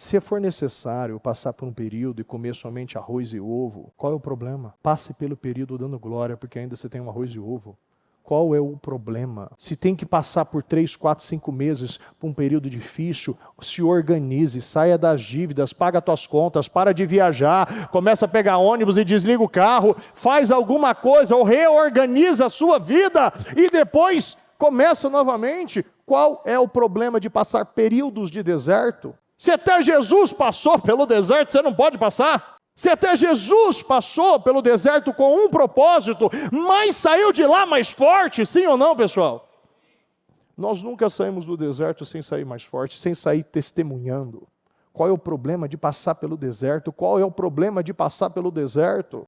Se for necessário passar por um período e comer somente arroz e ovo, qual é o problema? Passe pelo período dando glória, porque ainda você tem um arroz e ovo. Qual é o problema? Se tem que passar por 3, 4, 5 meses, por um período difícil, se organize, saia das dívidas, paga as tuas contas, para de viajar, começa a pegar ônibus e desliga o carro, faz alguma coisa ou reorganiza a sua vida e depois começa novamente. Qual é o problema de passar períodos de deserto? Se até Jesus passou pelo deserto, você não pode passar? Se até Jesus passou pelo deserto com um propósito, mas saiu de lá mais forte, sim ou não, pessoal? Nós nunca saímos do deserto sem sair mais forte, sem sair testemunhando. Qual é o problema de passar pelo deserto? Qual é o problema de passar pelo deserto?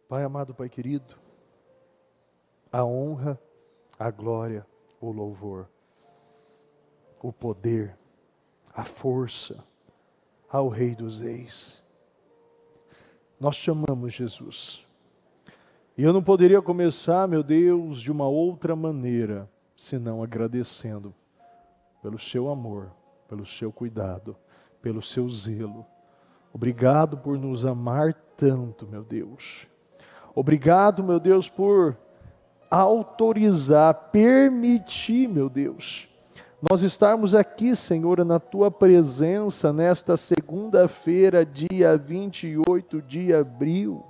Pai amado, Pai querido, a honra, a glória, o louvor, o poder, a força ao Rei dos Reis. Nós te amamos, Jesus. E eu não poderia começar, meu Deus, de uma outra maneira, senão agradecendo pelo seu amor, pelo seu cuidado, pelo seu zelo. Obrigado por nos amar tanto, meu Deus. Obrigado, meu Deus, por autorizar, permitir, meu Deus, nós estarmos aqui, Senhor, na Tua presença, nesta segunda-feira, dia 28 de abril.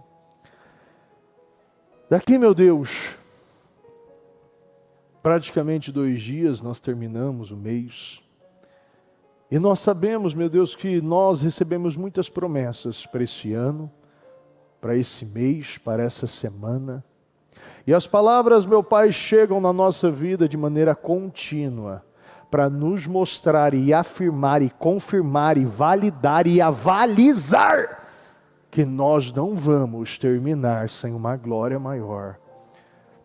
Daqui, meu Deus, praticamente 2 dias nós terminamos o mês. E nós sabemos, meu Deus, que nós recebemos muitas promessas para esse ano, para esse mês, para essa semana. E as palavras, meu Pai, chegam na nossa vida de maneira contínua, para nos mostrar e afirmar e confirmar e validar e avalizar que nós não vamos terminar sem uma glória maior.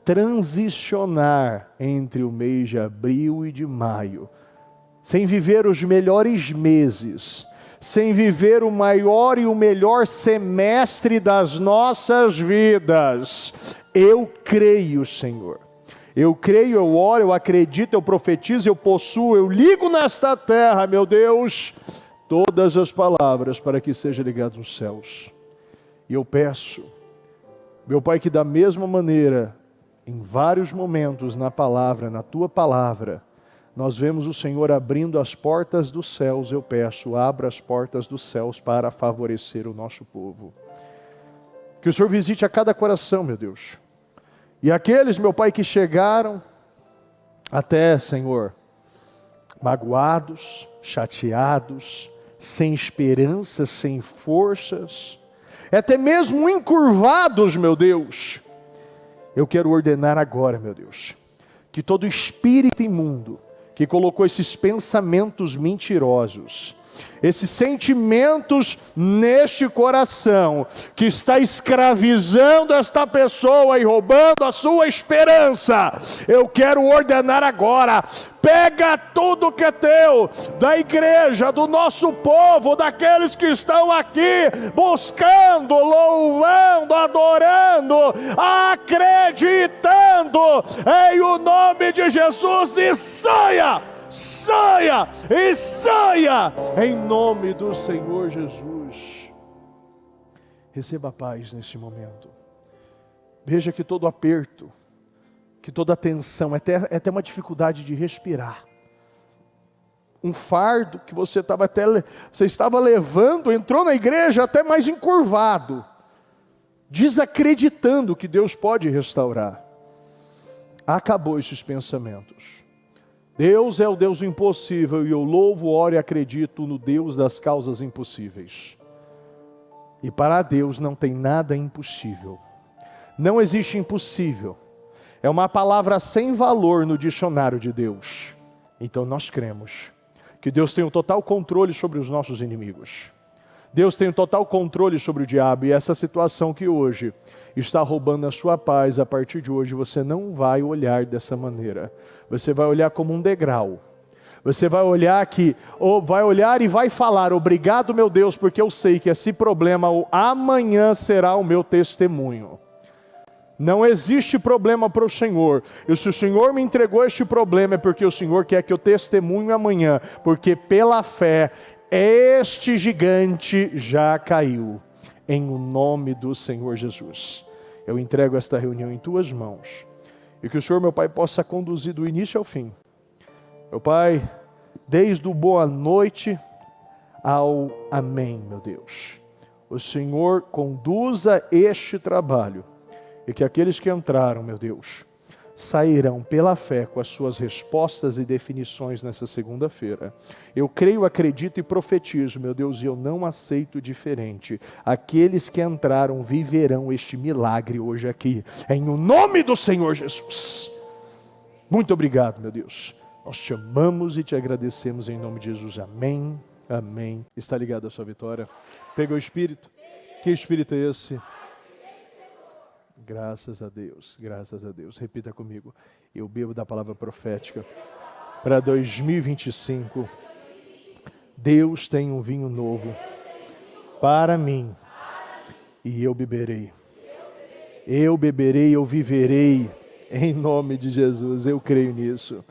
Transicionar entre o mês de abril e de maio, sem viver os melhores meses, sem viver o maior e o melhor semestre das nossas vidas. Eu creio, Senhor. Eu creio, eu oro, eu acredito, eu profetizo, eu possuo, eu ligo nesta terra, meu Deus, todas as palavras para que sejam ligadas nos céus. E eu peço, meu Pai, que da mesma maneira, em vários momentos na palavra, na Tua palavra, nós vemos o Senhor abrindo as portas dos céus. Eu peço, abra as portas dos céus para favorecer o nosso povo. Que o Senhor visite a cada coração, meu Deus. E aqueles, meu Pai, que chegaram até, Senhor, magoados, chateados, sem esperança, sem forças, até mesmo encurvados, meu Deus. Eu quero ordenar agora, meu Deus, que todo espírito imundo que colocou esses pensamentos mentirosos, esses sentimentos neste coração, que está escravizando esta pessoa e roubando a sua esperança, eu quero ordenar agora: pega tudo que é teu, da igreja, do nosso povo, daqueles que estão aqui, buscando, louvando, adorando, acreditando, em o nome de Jesus, e saia! Saia e saia em nome do Senhor Jesus. Receba a paz nesse momento. Veja que todo aperto, que toda tensão, até uma dificuldade de respirar, um fardo que você estava levando, entrou na igreja até mais encurvado, desacreditando que Deus pode restaurar. Acabou esses pensamentos. Deus é o Deus do impossível, e eu louvo, oro e acredito no Deus das causas impossíveis. E para Deus não tem nada impossível. Não existe impossível. É uma palavra sem valor no dicionário de Deus. Então nós cremos que Deus tem o total controle sobre os nossos inimigos. Deus tem o total controle sobre o diabo, e essa situação que hoje está roubando a sua paz, a partir de hoje você não vai olhar dessa maneira. Você vai olhar como um degrau. Você vai olhar aqui, ou vai olhar e vai falar: obrigado, meu Deus, porque eu sei que esse problema amanhã será o meu testemunho. Não existe problema para o Senhor. E se o Senhor me entregou este problema, é porque o Senhor quer que eu testemunhe amanhã. Porque pela fé, este gigante já caiu. Em o nome do Senhor Jesus. Eu entrego esta reunião em tuas mãos. E que o Senhor, meu Pai, possa conduzir do início ao fim. Meu Pai, desde o boa noite ao amém, meu Deus. O Senhor conduza este trabalho. E que aqueles que entraram, meu Deus, sairão pela fé com as suas respostas e definições nessa segunda-feira. Eu creio, acredito e profetizo, meu Deus, e eu não aceito diferente. Aqueles que entraram viverão este milagre hoje aqui, em o nome do Senhor Jesus. Muito obrigado, meu Deus. Nós te amamos e te agradecemos em nome de Jesus. Amém, amém. Está ligado a sua vitória? Pegou o Espírito? Que Espírito é esse? Graças a Deus, graças a Deus. Repita comigo. Eu bebo da palavra profética. Para 2025, Deus tem um vinho novo para mim. E eu beberei. Eu beberei, eu viverei. Em nome de Jesus, eu creio nisso.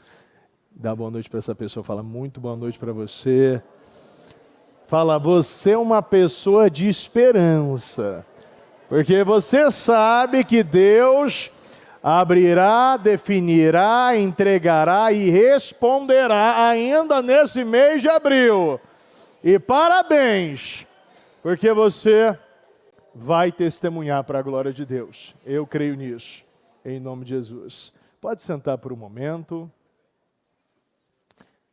Dá boa noite para essa pessoa. Fala muito boa noite para você. Fala, você é uma pessoa de esperança. Porque você sabe que Deus abrirá, definirá, entregará e responderá ainda nesse mês de abril. E parabéns, porque você vai testemunhar para a glória de Deus. Eu creio nisso, em nome de Jesus. Pode sentar por um momento.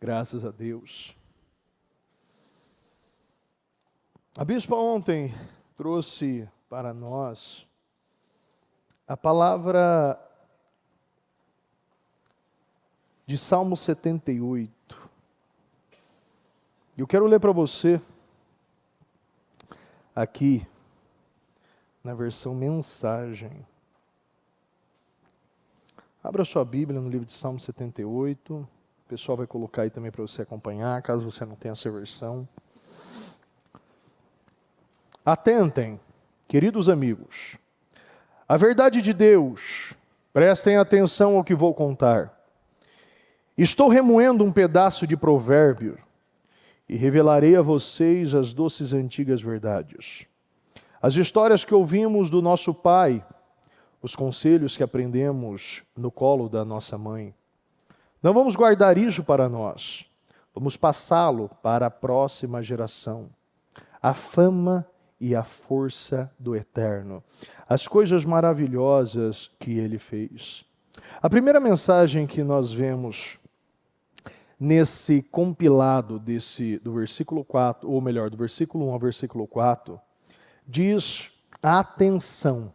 Graças a Deus. A bispa ontem trouxe para nós a palavra de Salmo 78. Eu quero ler para você aqui na versão mensagem. Abra sua Bíblia no livro de Salmo 78. O pessoal vai colocar aí também para você acompanhar, caso você não tenha essa versão. Atentem, queridos amigos, a verdade de Deus, prestem atenção ao que vou contar. Estou remoendo um pedaço de provérbio e revelarei a vocês as doces antigas verdades. As histórias que ouvimos do nosso pai, os conselhos que aprendemos no colo da nossa mãe. Não vamos guardar isso para nós, vamos passá-lo para a próxima geração. A fama e a força do Eterno, as coisas maravilhosas que Ele fez. A primeira mensagem que nós vemos nesse compilado do versículo 4, ou melhor, do versículo 1 ao versículo 4, diz: atenção,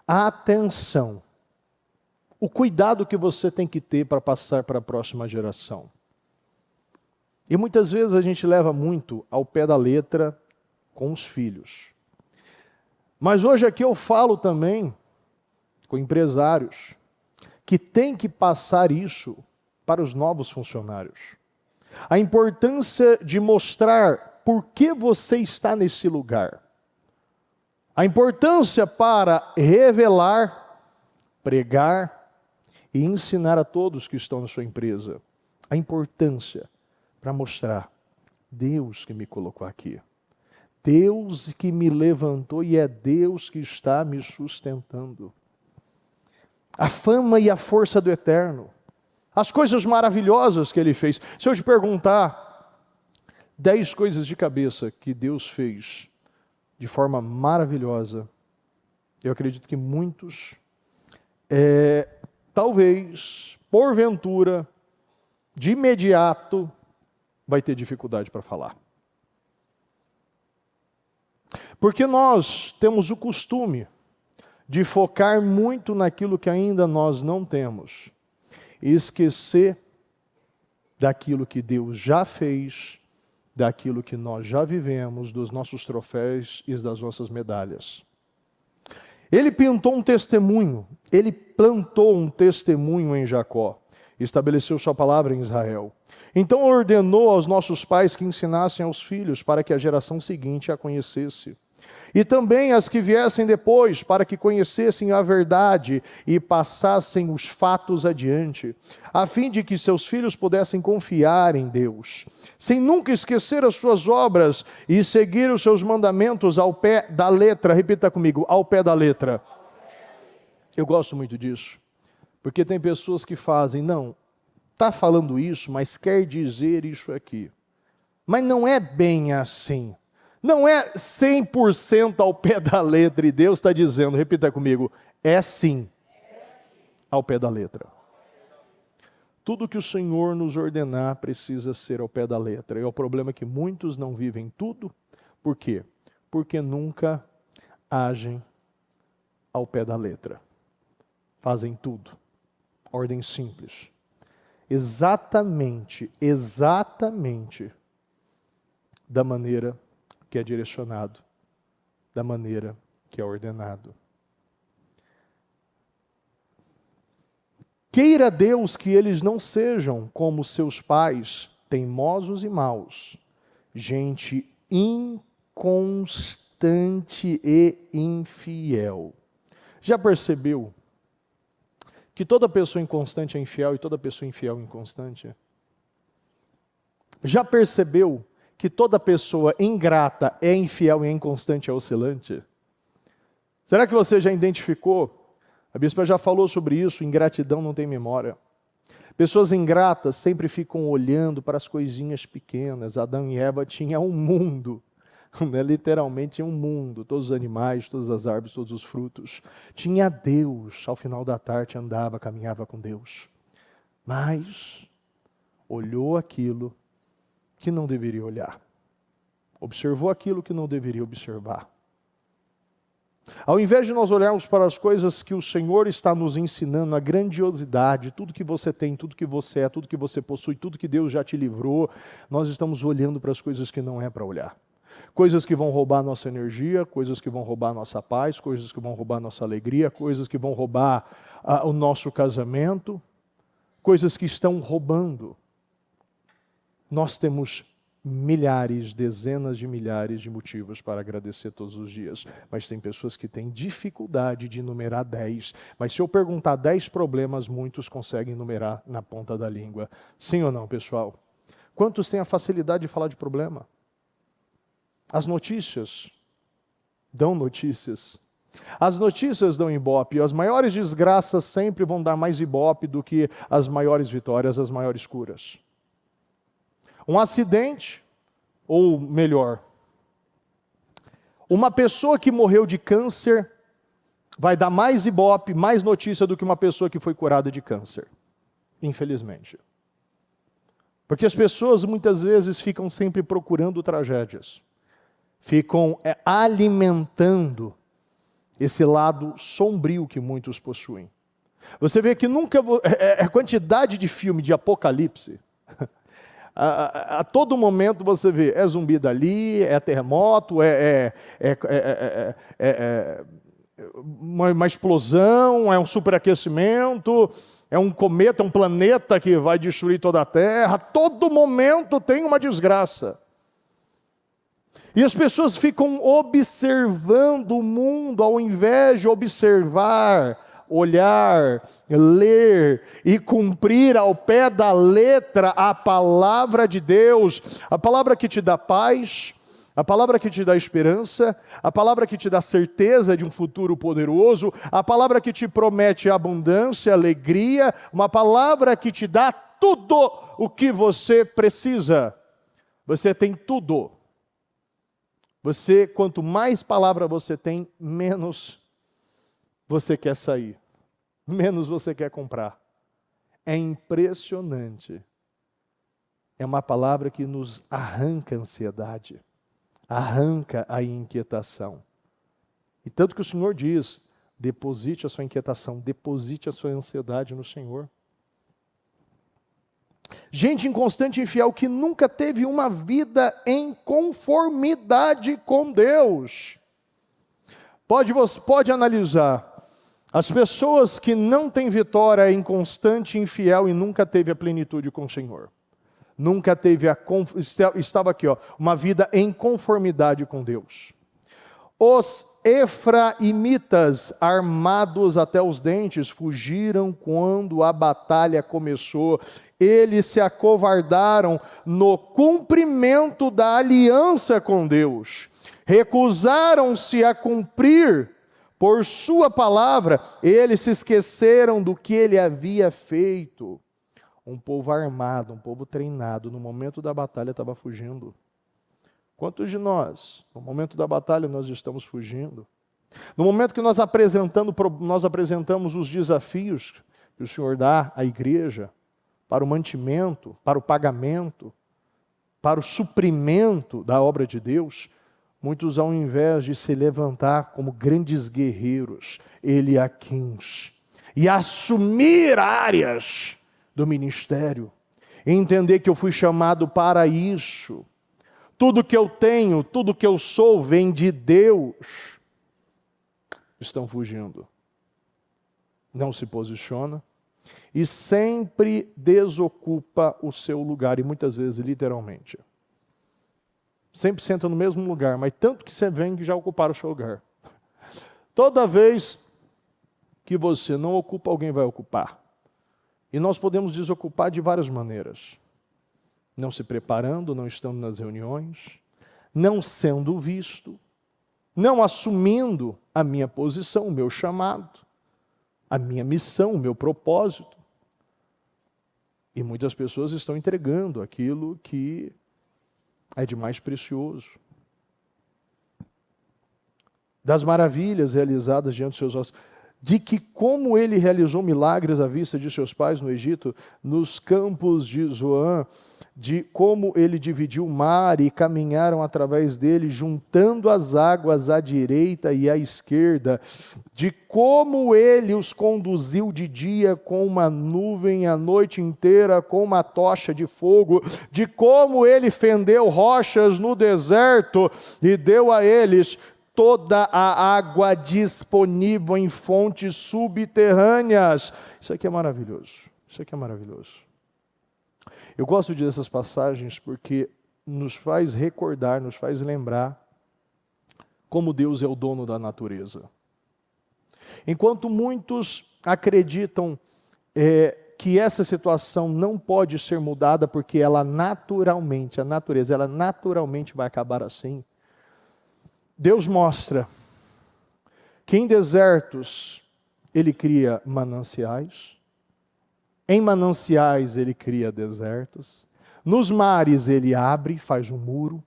atenção, o cuidado que você tem que ter para passar para a próxima geração. E muitas vezes a gente leva muito ao pé da letra com os filhos. Mas hoje aqui eu falo também com empresários que têm que passar isso para os novos funcionários. A importância de mostrar por que você está nesse lugar. A importância para revelar, pregar e ensinar a todos que estão na sua empresa. A importância para mostrar: Deus que me colocou aqui. Deus que me levantou e é Deus que está me sustentando. A fama e a força do Eterno. As coisas maravilhosas que Ele fez. Se eu te perguntar 10 coisas de cabeça que Deus fez de forma maravilhosa, eu acredito que muitos, talvez, porventura, de imediato, vai ter dificuldade para falar. Porque nós temos o costume de focar muito naquilo que ainda nós não temos e esquecer daquilo que Deus já fez, daquilo que nós já vivemos, dos nossos troféus e das nossas medalhas. Ele pintou um testemunho, ele plantou um testemunho em Jacó, estabeleceu sua palavra em Israel. Então ordenou aos nossos pais que ensinassem aos filhos, para que a geração seguinte a conhecesse. E também as que viessem depois, para que conhecessem a verdade e passassem os fatos adiante, a fim de que seus filhos pudessem confiar em Deus, sem nunca esquecer as suas obras e seguir os seus mandamentos ao pé da letra. Repita comigo, ao pé da letra. Eu gosto muito disso, porque tem pessoas que fazem, não, está falando isso, mas quer dizer isso aqui. Mas não é bem assim. Não é 100% ao pé da letra, e Deus está dizendo, repita comigo, é sim, ao pé da letra. Tudo que o Senhor nos ordenar precisa ser ao pé da letra. E o problema é que muitos não vivem tudo. Por quê? Porque nunca agem ao pé da letra. Fazem tudo. Ordem simples. Exatamente da maneira que é direcionado, da maneira que é ordenado. Queira Deus que eles não sejam como seus pais, teimosos e maus, gente inconstante e infiel. Já percebeu que toda pessoa inconstante é infiel e toda pessoa infiel é inconstante? Já percebeu que toda pessoa ingrata é infiel e inconstante, é oscilante? Será que você já identificou? A bispa já falou sobre isso, ingratidão não tem memória. Pessoas ingratas sempre ficam olhando para as coisinhas pequenas. Adão e Eva tinham um mundo, né? Literalmente um mundo, todos os animais, todas as árvores, todos os frutos. Tinha Deus, ao final da tarde andava, caminhava com Deus. Mas olhou aquilo que não deveria olhar. Observou aquilo que não deveria observar. Ao invés de nós olharmos para as coisas que o Senhor está nos ensinando, a grandiosidade, tudo que você tem, tudo que você é, tudo que você possui, tudo que Deus já te livrou, nós estamos olhando para as coisas que não é para olhar. Coisas que vão roubar nossa energia, coisas que vão roubar nossa paz, coisas que vão roubar nossa alegria, coisas que vão roubar o nosso casamento, coisas que estão roubando. Nós temos milhares, dezenas de milhares de motivos para agradecer todos os dias. Mas tem pessoas que têm dificuldade de enumerar 10. Mas se eu perguntar 10 problemas, muitos conseguem enumerar na ponta da língua. Sim ou não, pessoal? Quantos têm a facilidade de falar de problema? As notícias dão notícias. As notícias dão ibope. As maiores desgraças sempre vão dar mais ibope do que as maiores vitórias, as maiores curas. Um acidente, ou melhor, uma pessoa que morreu de câncer vai dar mais ibope, mais notícia do que uma pessoa que foi curada de câncer. Infelizmente. Porque as pessoas muitas vezes ficam sempre procurando tragédias. Ficam alimentando esse lado sombrio que muitos possuem. Você vê que nunca... a quantidade de filme de apocalipse... A todo momento você vê, é zumbi dali, é terremoto, uma explosão, é um superaquecimento, é um cometa, um planeta que vai destruir toda a Terra. A todo momento tem uma desgraça. E as pessoas ficam observando o mundo ao invés de observar, olhar, ler e cumprir ao pé da letra a palavra de Deus, a palavra que te dá paz, a palavra que te dá esperança, a palavra que te dá certeza de um futuro poderoso, a palavra que te promete abundância, alegria, uma palavra que te dá tudo o que você precisa. Você tem tudo. Quanto mais palavra você tem, menos você quer sair, menos você quer comprar. É impressionante. É uma palavra que nos arranca a ansiedade, arranca a inquietação. E tanto que o Senhor diz, deposite a sua inquietação, deposite a sua ansiedade no Senhor. Gente inconstante e infiel que nunca teve uma vida em conformidade com Deus. Pode analisar. As pessoas que não têm vitória é inconstante, infiel e nunca teve a plenitude com o Senhor. nunca teve estava aqui, uma vida em conformidade com Deus. Os efraimitas, armados até os dentes, fugiram quando a batalha começou. Eles se acovardaram no cumprimento da aliança com Deus. Recusaram-se a cumprir por sua palavra. Eles se esqueceram do que ele havia feito. Um povo armado, um povo treinado, no momento da batalha estava fugindo. Quantos de nós, no momento da batalha, nós estamos fugindo? No momento que nós apresentamos os desafios que o Senhor dá à igreja, para o mantimento, para o pagamento, para o suprimento da obra de Deus, muitos, ao invés de se levantar como grandes guerreiros, Eliaquins, e assumir áreas do ministério, e entender que eu fui chamado para isso, tudo que eu tenho, tudo que eu sou vem de Deus, estão fugindo. Não se posiciona e sempre desocupa o seu lugar, e muitas vezes literalmente. Sempre senta no mesmo lugar, mas tanto que você vem que já ocuparam o seu lugar. Toda vez que você não ocupa, alguém vai ocupar. E nós podemos desocupar de várias maneiras. Não se preparando, não estando nas reuniões, não sendo visto, não assumindo a minha posição, o meu chamado, a minha missão, o meu propósito. E muitas pessoas estão entregando aquilo que é de mais precioso. Das maravilhas realizadas diante dos seus olhos, de que como ele realizou milagres à vista de seus pais no Egito, nos campos de Zoan, de como ele dividiu o mar e caminharam através dele, juntando as águas à direita e à esquerda, de como ele os conduziu de dia com uma nuvem, a noite inteira com uma tocha de fogo, de como ele fendeu rochas no deserto e deu a eles toda a água disponível em fontes subterrâneas. Isso aqui é maravilhoso. Isso aqui é maravilhoso. Eu gosto dessas passagens porque nos faz recordar, nos faz lembrar como Deus é o dono da natureza. Enquanto muitos acreditam que essa situação não pode ser mudada porque ela naturalmente, a natureza, ela naturalmente vai acabar assim, Deus mostra que em desertos Ele cria mananciais, em mananciais Ele cria desertos, nos mares Ele abre, faz um muro,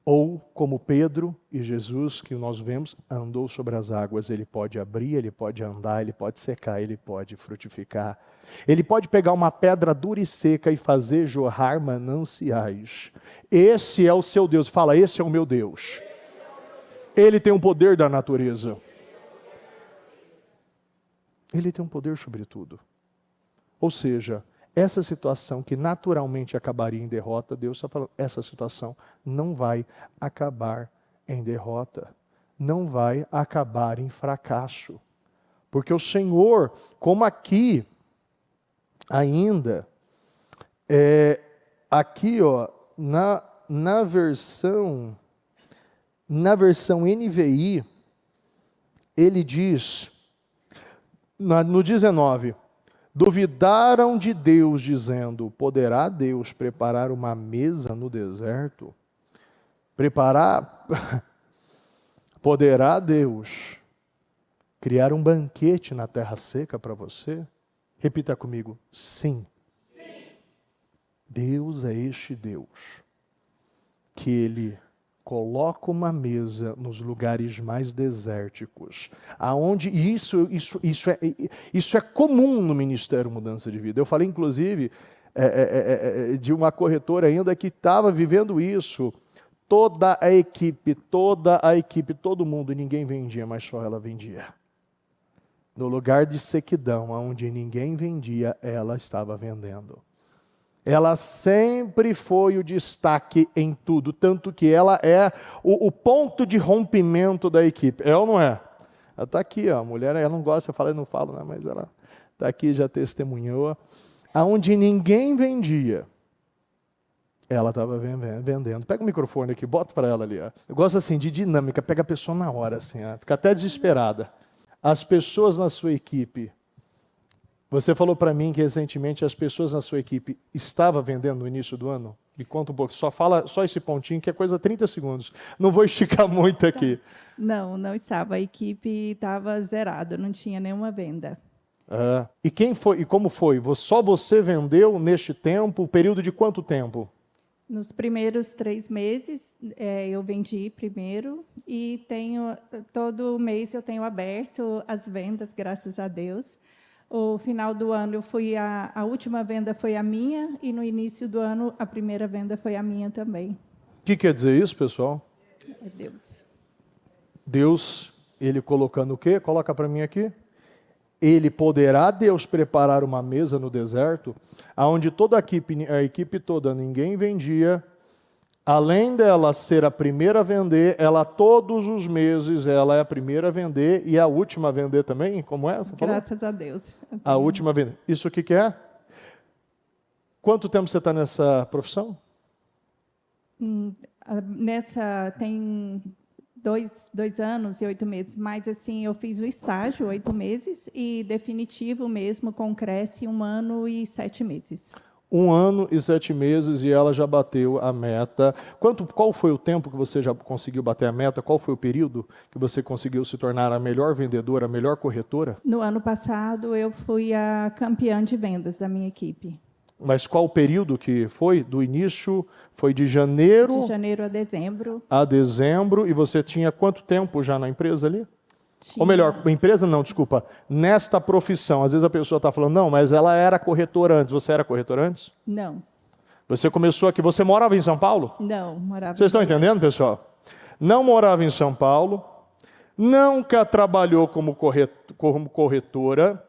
ou como Pedro e Jesus, que nós vemos, andou sobre as águas, Ele pode abrir, Ele pode andar, Ele pode secar, Ele pode frutificar. Ele pode pegar uma pedra dura e seca e fazer jorrar mananciais. Esse é o seu Deus. Fala, esse é o meu Deus. Ele tem o poder da natureza. Ele tem um poder sobre tudo. Ou seja, essa situação que naturalmente acabaria em derrota, Deus está falando, essa situação não vai acabar em derrota. Não vai acabar em fracasso. Porque o Senhor, como aqui, ainda, aqui na versão NVI, ele diz, no 19, duvidaram de Deus, dizendo, poderá Deus preparar uma mesa no deserto? Poderá Deus criar um banquete na terra seca para você? Repita comigo, sim. Deus é este Deus, que Ele coloca uma mesa nos lugares mais desérticos, aonde isso é comum no Ministério Mudança de Vida. Eu falei, inclusive, de uma corretora ainda que estava vivendo isso. Toda a equipe, todo mundo, ninguém vendia, mas só ela vendia. No lugar de sequidão, onde ninguém vendia, ela estava vendendo. Ela sempre foi o destaque em tudo, tanto que ela é o ponto de rompimento da equipe. É ou não é? Ela está aqui, a mulher, ela não gosta, eu não falo, né, mas ela está aqui, já testemunhou. aonde ninguém vendia, ela estava vendendo. Pega o microfone aqui, bota para ela ali. Ó. Eu gosto assim de dinâmica, pega a pessoa na hora, assim, ó. Fica até desesperada. As pessoas na sua equipe, você falou para mim que recentemente as pessoas na sua equipe estavam vendendo no início do ano? Me conta um pouco, só esse pontinho que é coisa 30 segundos. Não vou esticar muito aqui. Não estava. A equipe estava zerada, não tinha nenhuma venda. E quem foi? E como foi? Só você vendeu neste tempo? Período de quanto tempo? Nos primeiros 3 meses, eu vendi primeiro e todo mês eu tenho aberto as vendas, graças a Deus. O final do ano a última venda foi a minha e no início do ano a primeira venda foi a minha também. O que quer dizer isso, pessoal? É Deus. Deus, Ele colocando o quê? Coloca para mim aqui. Ele poderá, Deus, preparar uma mesa no deserto, onde toda a equipe toda, ninguém vendia. Além dela ser a primeira a vender, ela todos os meses ela é a primeira a vender e a última a vender também? Como é? Você falou? Graças a Deus. A última a vender. Isso o que é? Quanto tempo você está nessa profissão? Tem 2 anos e 8 meses, mas assim, eu fiz o estágio 8 meses e definitivo mesmo com Cresce 1 ano e 7 meses. 1 ano e 7 meses e ela já bateu a meta. Qual foi o tempo que você já conseguiu bater a meta? Qual foi o período que você conseguiu se tornar a melhor vendedora, a melhor corretora? No ano passado, eu fui a campeã de vendas da minha equipe. Mas qual o período que foi? Do início, foi de janeiro... De janeiro a dezembro. A dezembro, e você tinha quanto tempo já na empresa ali? Ou melhor, empresa não, desculpa, nesta profissão. Às vezes a pessoa está falando, não, mas ela era corretora antes. Você era corretora antes? Não. Você começou aqui, você morava em São Paulo? Não, morava. Vocês estão entendendo, pessoal? Não morava em São Paulo, nunca trabalhou como corretora,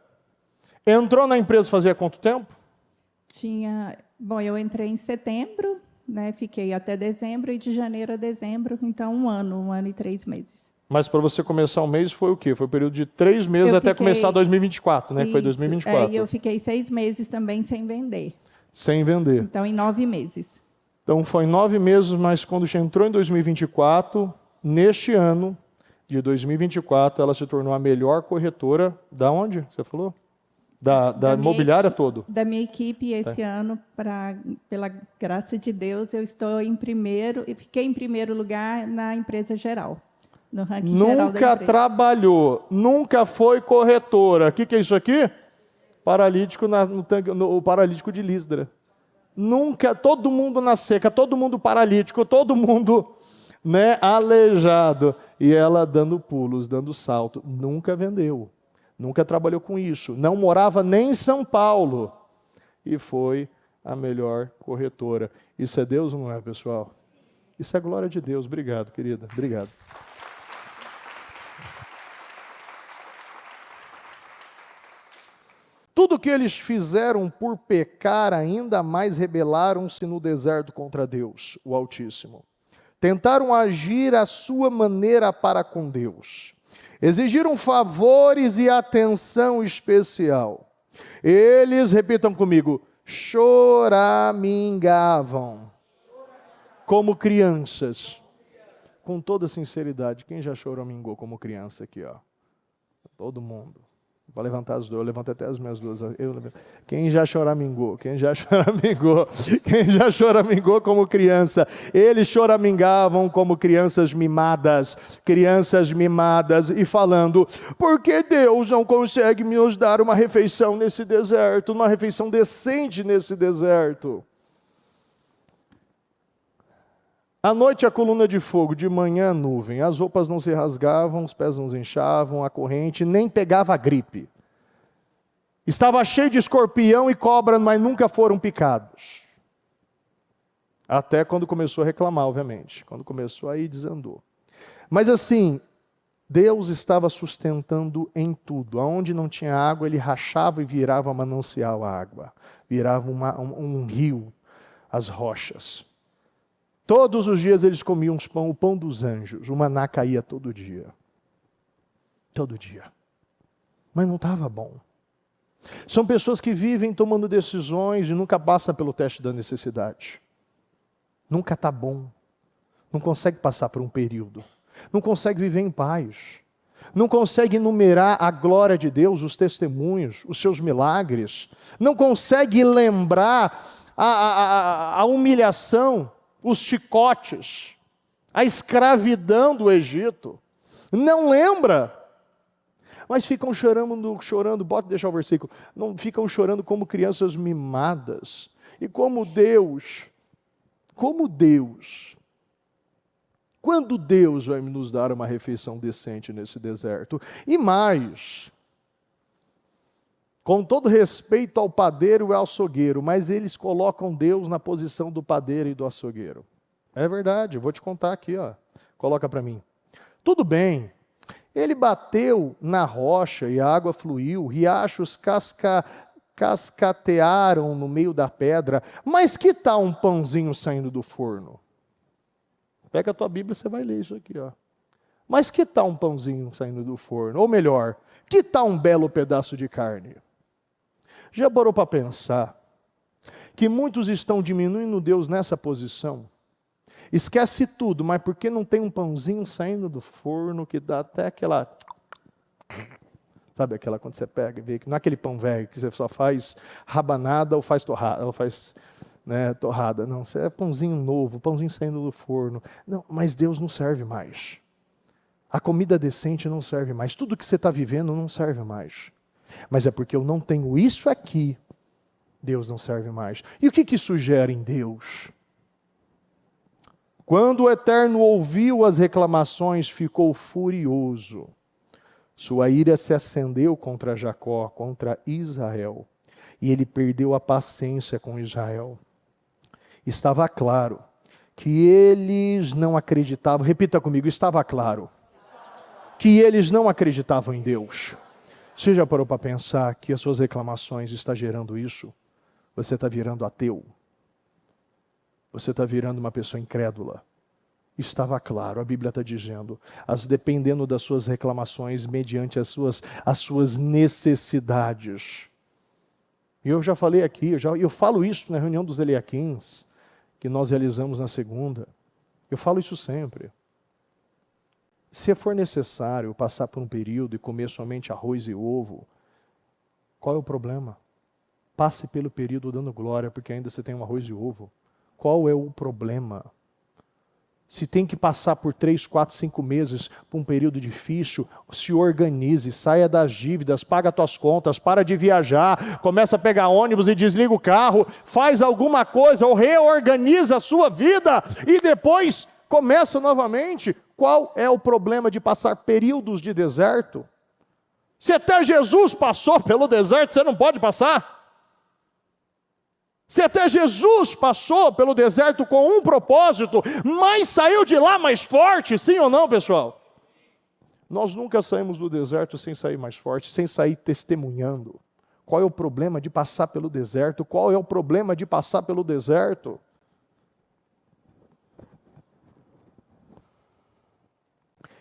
entrou na empresa fazia quanto tempo? Bom, eu entrei em setembro, né, fiquei até dezembro, e de janeiro a dezembro, então 1 ano e 3 meses. Mas para você começar o mês foi o quê? Foi um período de 3 meses até começar 2024, né? Que foi 2024. E eu fiquei 6 meses também sem vender. Sem vender. Então, em 9 meses. Então, foi 9 meses, mas quando entrou em 2024, neste ano de 2024, ela se tornou a melhor corretora. Da onde? Você falou? Da imobiliária todo. Da minha equipe, esse ano, pela graça de Deus, eu estou em primeiro, e fiquei em primeiro lugar na empresa geral. No ranking geral da empresa. Nunca trabalhou, nunca foi corretora. O que é isso aqui? Paralítico o paralítico de Lisdra. Nunca, todo mundo na seca, todo mundo paralítico, todo mundo, né, aleijado. E ela dando pulos, dando salto. Nunca vendeu, nunca trabalhou com isso. Não morava nem em São Paulo. E foi a melhor corretora. Isso é Deus ou não é, pessoal? Isso é glória de Deus. Obrigado, querida. Obrigado. Tudo que eles fizeram por pecar, ainda mais rebelaram-se no deserto contra Deus, o Altíssimo. Tentaram agir à sua maneira para com Deus. Exigiram favores e atenção especial. Eles, repitam comigo, choramingavam como crianças. Com toda sinceridade, quem já choramingou como criança aqui, ó? Todo mundo. Vou levantar as duas, eu levanto até as minhas duas. Quem já choramingou? Quem já choramingou? Quem já choramingou como criança? Eles choramingavam como crianças mimadas, e falando, por que Deus não consegue nos dar uma refeição nesse deserto, uma refeição decente nesse deserto? À noite a coluna de fogo, de manhã a nuvem. As roupas não se rasgavam, os pés não se inchavam, a corrente nem pegava a gripe. Estava cheio de escorpião e cobra, mas nunca foram picados. Até quando começou a reclamar, obviamente. Quando começou, aí desandou. Mas assim, Deus estava sustentando em tudo. Onde não tinha água, ele rachava e virava manancial a água. Virava um rio, as rochas. Todos os dias eles comiam o pão dos anjos. O maná caía todo dia. Todo dia. Mas não estava bom. São pessoas que vivem tomando decisões e nunca passam pelo teste da necessidade. Nunca está bom. Não consegue passar por um período. Não consegue viver em paz. Não consegue enumerar a glória de Deus, os testemunhos, os seus milagres. Não consegue lembrar a humilhação, os chicotes, a escravidão do Egito. Não lembra. Mas ficam chorando, bota deixar o versículo, não ficam chorando como crianças mimadas. E como Deus, quando Deus vai nos dar uma refeição decente nesse deserto? E mais, com todo respeito ao padeiro e ao açougueiro, mas eles colocam Deus na posição do padeiro e do açougueiro. É verdade, eu vou te contar aqui, ó. Coloca para mim. Tudo bem. Ele bateu na rocha e a água fluiu, riachos cascatearam no meio da pedra, mas que tal um pãozinho saindo do forno? Pega a tua Bíblia, você vai ler isso aqui, ó. Mas que tal um pãozinho saindo do forno? Ou melhor, que tal um belo pedaço de carne? Já parou para pensar que muitos estão diminuindo Deus nessa posição? Esquece tudo, mas porque não tem um pãozinho saindo do forno que dá até aquela... Sabe aquela quando você pega e vê que não é aquele pão velho que você só faz rabanada ou faz torrada, torrada. Não, você é pãozinho novo, pãozinho saindo do forno. Não, mas Deus não serve mais. A comida decente não serve mais. Tudo que você está vivendo não serve mais. Mas é porque eu não tenho isso aqui, Deus não serve mais. E o que isso gera em Deus? Quando o Eterno ouviu as reclamações, ficou furioso. Sua ira se acendeu contra Jacó, contra Israel. E ele perdeu a paciência com Israel. Estava claro que eles não acreditavam, repita comigo, estava claro que eles não acreditavam em Deus. Você já parou para pensar que as suas reclamações estão gerando isso? Você está virando ateu. Você está virando uma pessoa incrédula. Estava claro, a Bíblia está dizendo, dependendo das suas reclamações, mediante as suas necessidades. E eu já falei aqui, eu falo isso na reunião dos Eliaquins, que nós realizamos na segunda. Eu falo isso sempre. Se for necessário passar por um período e comer somente arroz e ovo, qual é o problema? Passe pelo período dando glória, porque ainda você tem um arroz e ovo. Qual é o problema? Se tem que passar por 3, 4, 5 meses, por um período difícil, se organize, saia das dívidas, paga as tuas contas, para de viajar, começa a pegar ônibus e desliga o carro, faz alguma coisa ou reorganiza a sua vida e depois começa novamente. Qual é o problema de passar períodos de deserto? Se até Jesus passou pelo deserto, você não pode passar? Se até Jesus passou pelo deserto com um propósito, mas saiu de lá mais forte, sim ou não, pessoal? Nós nunca saímos do deserto sem sair mais forte, sem sair testemunhando. Qual é o problema de passar pelo deserto? Qual é o problema de passar pelo deserto?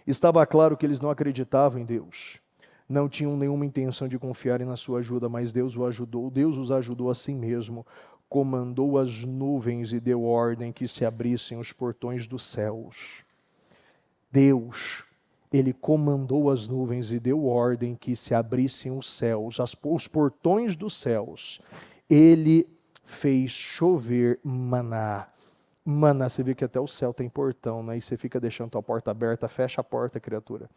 Estava claro que eles não acreditavam em Deus. Não tinham nenhuma intenção de confiarem na sua ajuda, mas Deus os ajudou. Deus os ajudou a si mesmo. Comandou as nuvens e deu ordem que se abrissem os portões dos céus. Deus, Ele comandou as nuvens e deu ordem que se abrissem os céus, os portões dos céus. Ele fez chover maná. Maná, você vê que até o céu tem portão, né? E você fica deixando a tua porta aberta, fecha a porta, criatura.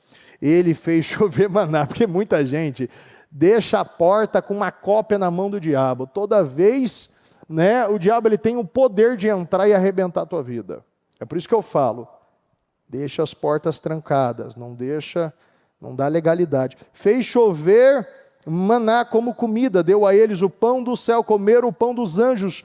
Ele fez chover maná, porque muita gente deixa a porta com uma cópia na mão do diabo. Toda vez, né, o diabo ele tem o poder de entrar e arrebentar a tua vida. É por isso que eu falo, deixa as portas trancadas, não dá legalidade. Fez chover maná como comida, deu a eles o pão do céu, comeram o pão dos anjos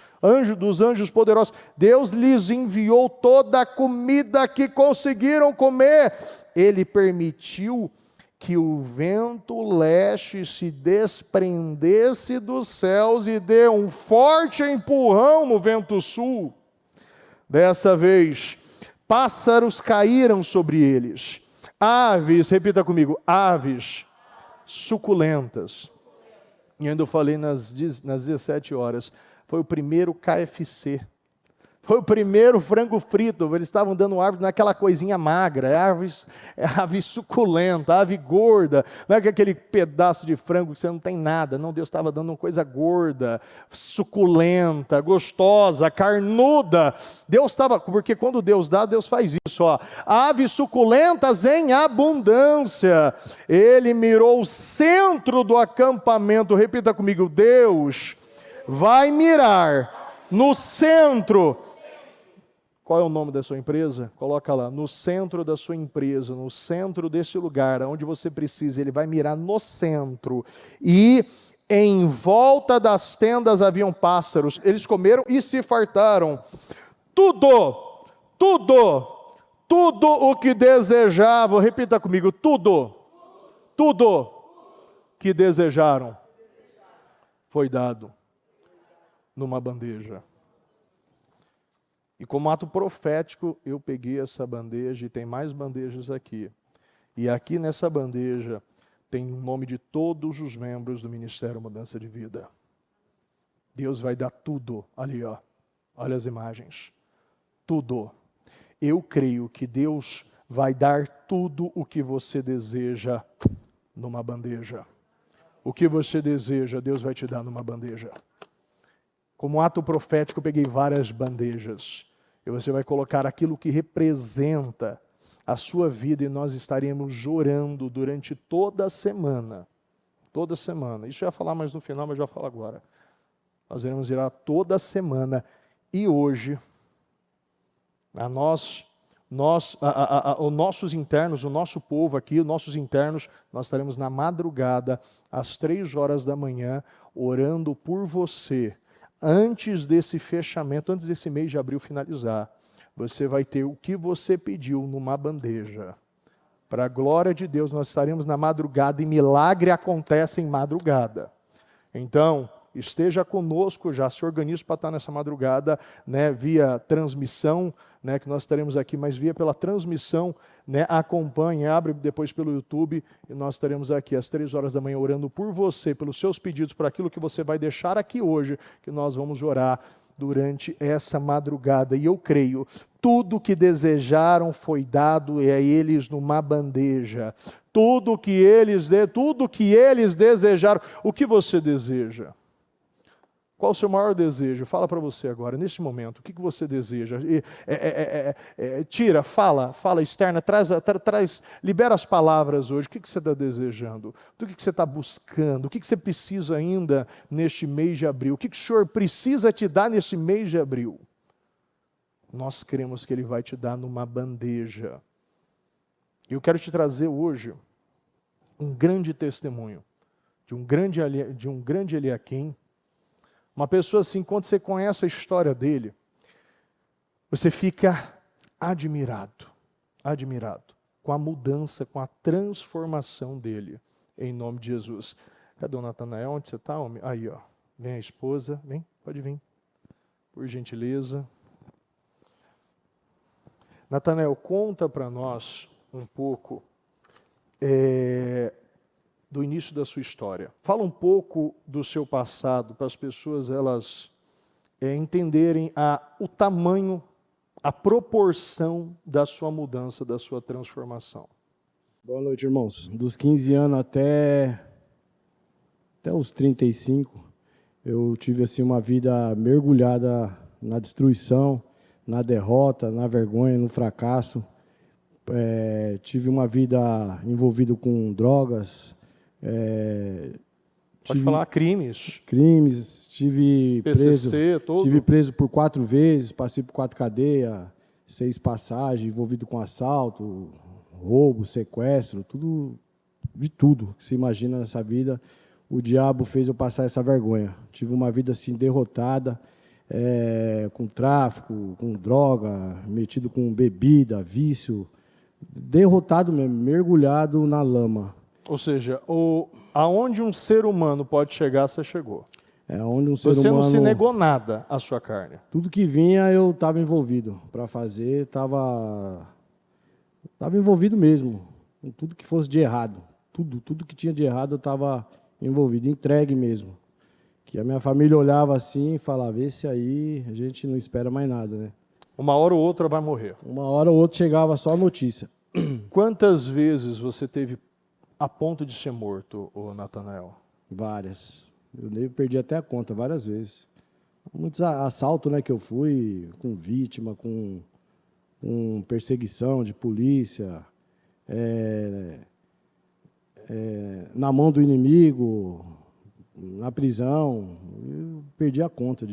poderosos. Deus lhes enviou toda a comida que conseguiram comer. Ele permitiu que o vento leste se desprendesse dos céus e deu um forte empurrão no vento sul. Dessa vez, pássaros caíram sobre eles. Aves, repita comigo, aves suculentas E ainda eu falei nas 17 horas. Foi o primeiro KFC. Foi o primeiro frango frito. Eles estavam dando árvore naquela coisinha magra. Ave suculenta, ave gorda. Não é aquele pedaço de frango que você não tem nada. Não, Deus estava dando uma coisa gorda, suculenta, gostosa, carnuda. Deus estava, porque quando Deus dá, Deus faz isso. Ó. Aves suculentas em abundância. Ele mirou o centro do acampamento. Repita comigo, Deus vai mirar no centro. Qual é o nome da sua empresa? Coloca lá, no centro da sua empresa, no centro desse lugar, onde você precisa, ele vai mirar no centro. E em volta das tendas haviam pássaros, eles comeram e se fartaram. Tudo o que desejavam, repita comigo, tudo que desejaram foi dado numa bandeja. E como ato profético, eu peguei essa bandeja e tem mais bandejas aqui. E aqui nessa bandeja tem o nome de todos os membros do Ministério Mudança de Vida. Deus vai dar tudo ali, ó. Olha as imagens. Tudo. Eu creio que Deus vai dar tudo o que você deseja numa bandeja. O que você deseja, Deus vai te dar numa bandeja. Como ato profético, eu peguei várias bandejas. E você vai colocar aquilo que representa a sua vida e nós estaremos orando durante toda a semana. Toda semana. Isso eu ia falar mais no final, mas já falo agora. Nós iremos orar toda semana. E hoje, os nossos internos, o nosso povo aqui, os nossos internos, nós estaremos na madrugada, às 3 horas da manhã, orando por você. Antes desse fechamento, antes desse mês de abril finalizar, você vai ter o que você pediu numa bandeja. Para a glória de Deus, nós estaremos na madrugada e milagre acontece em madrugada. Então, esteja conosco, já se organize para estar nessa madrugada, né, via transmissão, né, que nós estaremos aqui, mas via pela transmissão, né, acompanhe, abre depois pelo YouTube, e nós estaremos aqui às 3 horas da manhã orando por você, pelos seus pedidos, por aquilo que você vai deixar aqui hoje, que nós vamos orar durante essa madrugada. E eu creio, tudo que desejaram foi dado a eles numa bandeja. Tudo que eles desejaram. O que você deseja? Qual o seu maior desejo? Fala para você agora, nesse momento, o que você deseja? Fala externa, libera as palavras hoje. O que você está desejando? O que você está buscando? O que você precisa ainda neste mês de abril? O que o Senhor precisa te dar nesse mês de abril? Nós cremos que Ele vai te dar numa bandeja. Eu quero te trazer hoje um grande testemunho de um grande Eliaquim. Uma pessoa assim, quando você conhece a história dele, você fica admirado com a mudança, com a transformação dele, em nome de Jesus. Cadê o Natanael? Onde você está, homem? Aí, ó. Vem a esposa, vem, pode vir, por gentileza. Natanael, conta para nós um pouco do início da sua história. Fala um pouco do seu passado, para as pessoas elas entenderem o tamanho, a proporção da sua mudança, da sua transformação. Boa noite, irmãos. Dos 15 anos até os 35, eu tive assim, uma vida mergulhada na destruição, na derrota, na vergonha, no fracasso. Tive uma vida envolvida com drogas. Pode falar crimes. Crimes, tive PCC, preso. Tive preso por 4 vezes, passei por 4 cadeias, 6 passagens, envolvido com assalto, roubo, sequestro, de tudo que se imagina nessa vida. O diabo fez eu passar essa vergonha. Tive uma vida assim derrotada, com tráfico, com droga, metido com bebida, vício, derrotado mesmo, mergulhado na lama. Ou seja, aonde um ser humano pode chegar, você chegou. Onde um ser você humano, não se negou nada à sua carne. Tudo que vinha eu estava envolvido para fazer, estava envolvido mesmo, com tudo que fosse de errado. Tudo que tinha de errado eu estava envolvido, entregue mesmo. Que a minha família olhava assim e falava, esse aí a gente não espera mais nada, né? Uma hora ou outra vai morrer. Uma hora ou outra chegava só a notícia. Quantas vezes você teve a ponto de ser morto, ô Natanael? Várias. Eu nem perdi até a conta, várias vezes. Muitos assaltos, né, que eu fui com vítima, com perseguição de polícia, na mão do inimigo, na prisão. Eu perdi a conta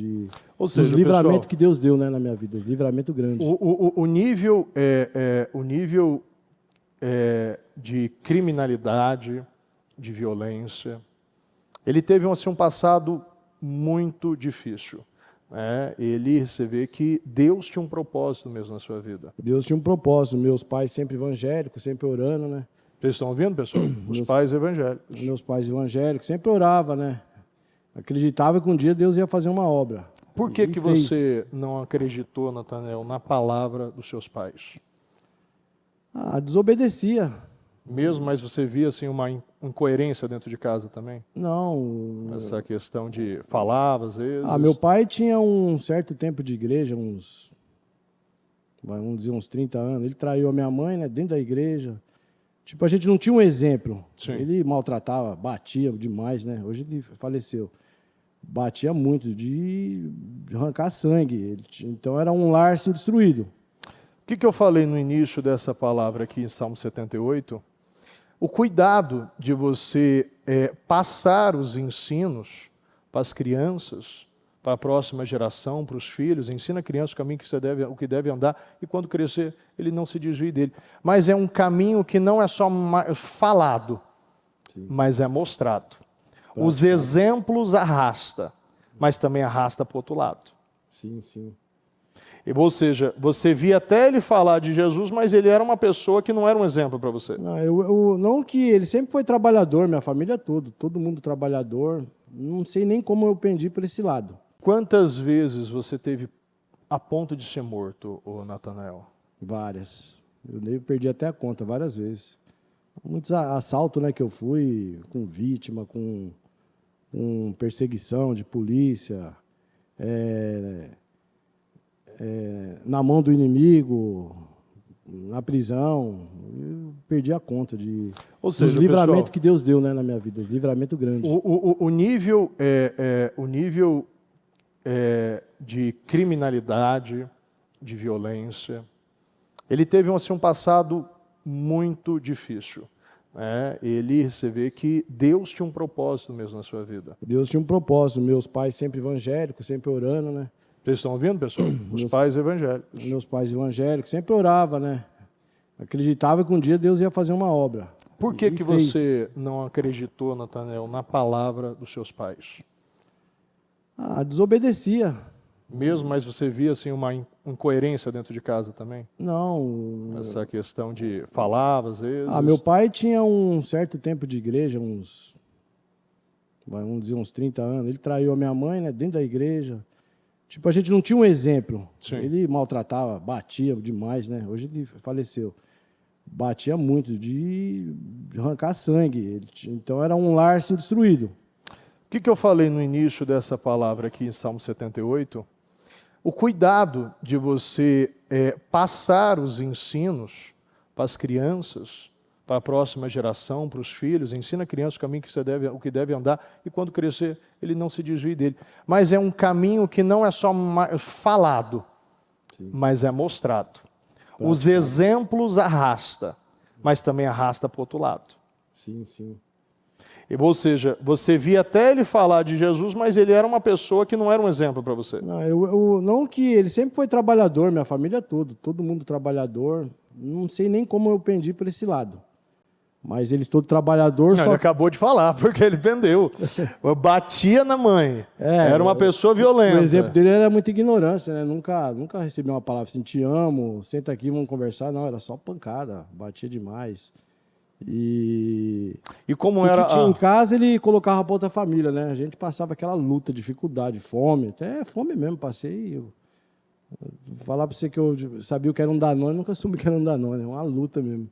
Ou seja, dos livramentos pessoal, que Deus deu, né, na minha vida, livramento grande. o nível, de criminalidade, de violência, ele teve assim, um passado muito difícil. Né? Você vê que Deus tinha um propósito mesmo na sua vida. Deus tinha um propósito. Meus pais sempre evangélicos, sempre orando, né? Vocês estão ouvindo, pessoal? Os pais evangélicos. Meus pais evangélicos sempre orava, né? Acreditava que um dia Deus ia fazer uma obra. Por que E que fez. você não acreditou, Natanael, na palavra dos seus pais? Desobedecia. Mesmo, mas você via assim, uma incoerência dentro de casa também? Não. Essa questão de falava, às vezes. Meu pai tinha um certo tempo de igreja, vamos dizer, uns 30 anos. Ele traiu a minha mãe, né, dentro da igreja. Tipo, a gente não tinha um exemplo. Sim. Ele maltratava, batia demais, né? Hoje ele faleceu. Batia muito, de arrancar sangue. Então era um lar assim, destruído. O que eu falei no início dessa palavra aqui em Salmo 78? O cuidado de você passar os ensinos para as crianças, para a próxima geração, para os filhos. Ensina a criança o caminho o que deve andar, e quando crescer, ele não se desvie dele. Mas é um caminho que não é só falado, sim, mas é mostrado. Os exemplos arrasta, mas também arrasta para o outro lado. Sim, sim. Ou seja, você via até ele falar de Jesus, mas ele era uma pessoa que não era um exemplo para você. Não que ele sempre foi trabalhador, minha família toda, todo mundo trabalhador. Não sei nem como eu pendi por esse lado. Quantas vezes você teve a ponto de ser morto, ô Natanael? Várias. Eu nem perdi até a conta, várias vezes. Muitos assaltos, né, que eu fui com vítima, com perseguição de polícia, na mão do inimigo, na prisão. Eu perdi a conta Ou seja, dos livramentos pessoal, que Deus deu, né, na minha vida, livramento grande. O nível, de criminalidade, de violência, ele teve assim, um passado muito difícil. Né? Você vê que Deus tinha um propósito mesmo na sua vida. Deus tinha um propósito. Meus pais sempre evangélicos, sempre orando, né? Vocês estão ouvindo, pessoal? Os pais evangélicos. Meus pais evangélicos sempre orava, né? Acreditava que um dia Deus ia fazer uma obra. Por que fez. você não acreditou, Natanael, na palavra dos seus pais? Desobedecia. Mesmo, mas você via assim, uma incoerência dentro de casa também? Não. Essa questão de falava, às vezes. Meu pai tinha um certo tempo de igreja, vamos dizer, uns 30 anos. Ele traiu a minha mãe, né, dentro da igreja. Tipo, a gente não tinha um exemplo. Sim. Ele maltratava, batia demais, né? Hoje ele faleceu. Batia muito, de arrancar sangue. Então era um lar assim, destruído. O que eu falei no início dessa palavra aqui em Salmo 78? O cuidado de você passar os ensinos para as crianças, para a próxima geração, para os filhos. Ensina a criança o caminho o que deve andar, e quando crescer, ele não se desvie dele. Mas é um caminho que não é só falado, sim, mas é mostrado. Os exemplos arrasta, mas também arrasta para o outro lado. Sim, sim. Ou seja, você via até ele falar de Jesus, mas ele era uma pessoa que não era um exemplo para você. Não que ele sempre foi trabalhador, minha família toda, todo mundo trabalhador. Não sei nem como eu pendi por esse lado. Mas eles todos trabalhador. Não, ele acabou de falar, porque ele pendeu. Batia na mãe. Era uma pessoa violenta. O exemplo dele era muita ignorância, né? Nunca recebi uma palavra assim, te amo, senta aqui, vamos conversar. Não, era só pancada, batia demais. E como era... O que tinha em casa, ele colocava para outra família, né? A gente passava aquela luta, dificuldade, fome, até fome mesmo, passei. Vou falar para você que eu sabia o que era um Danone, nunca soube o que era um Danone, é uma luta mesmo.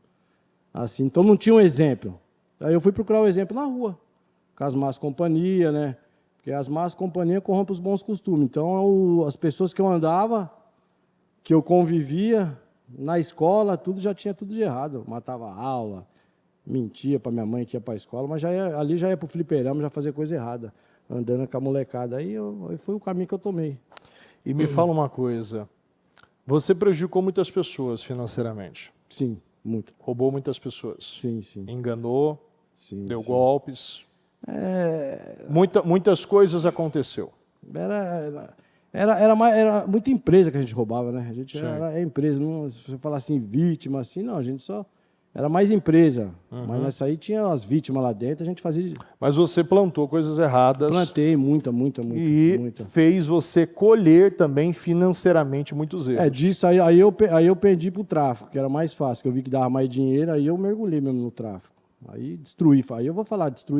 Assim, então não tinha um exemplo. Aí eu fui procurar o exemplo na rua. com as más companhias, né? Porque as más companhias corrompem os bons costumes. Então, as pessoas que eu andava, que eu convivia, na escola, tudo já tinha tudo de errado. Eu matava a aula, mentia para minha mãe que ia para a escola, mas ali já ia para o fliperama, já fazia coisa errada, andando com a molecada. Aí foi o caminho que eu tomei. E me fala uma coisa, você prejudicou muitas pessoas financeiramente? Sim, muito. Roubou muitas pessoas? Sim, sim. Enganou? Sim, Deu sim. golpes? Muitas coisas aconteceu. Era muita empresa que a gente roubava, né? A gente era empresa. Não, se você falar assim, vítima, assim, não, a gente só... Era mais empresa. Mas nessa aí tinha as vítimas lá dentro, a gente fazia... Mas você plantou coisas erradas. Muita. E fez você colher também financeiramente muitos erros. Disso aí eu perdi pro tráfico, que era mais fácil, que eu vi que dava mais dinheiro, aí eu mergulhei mesmo no tráfico. Aí destruí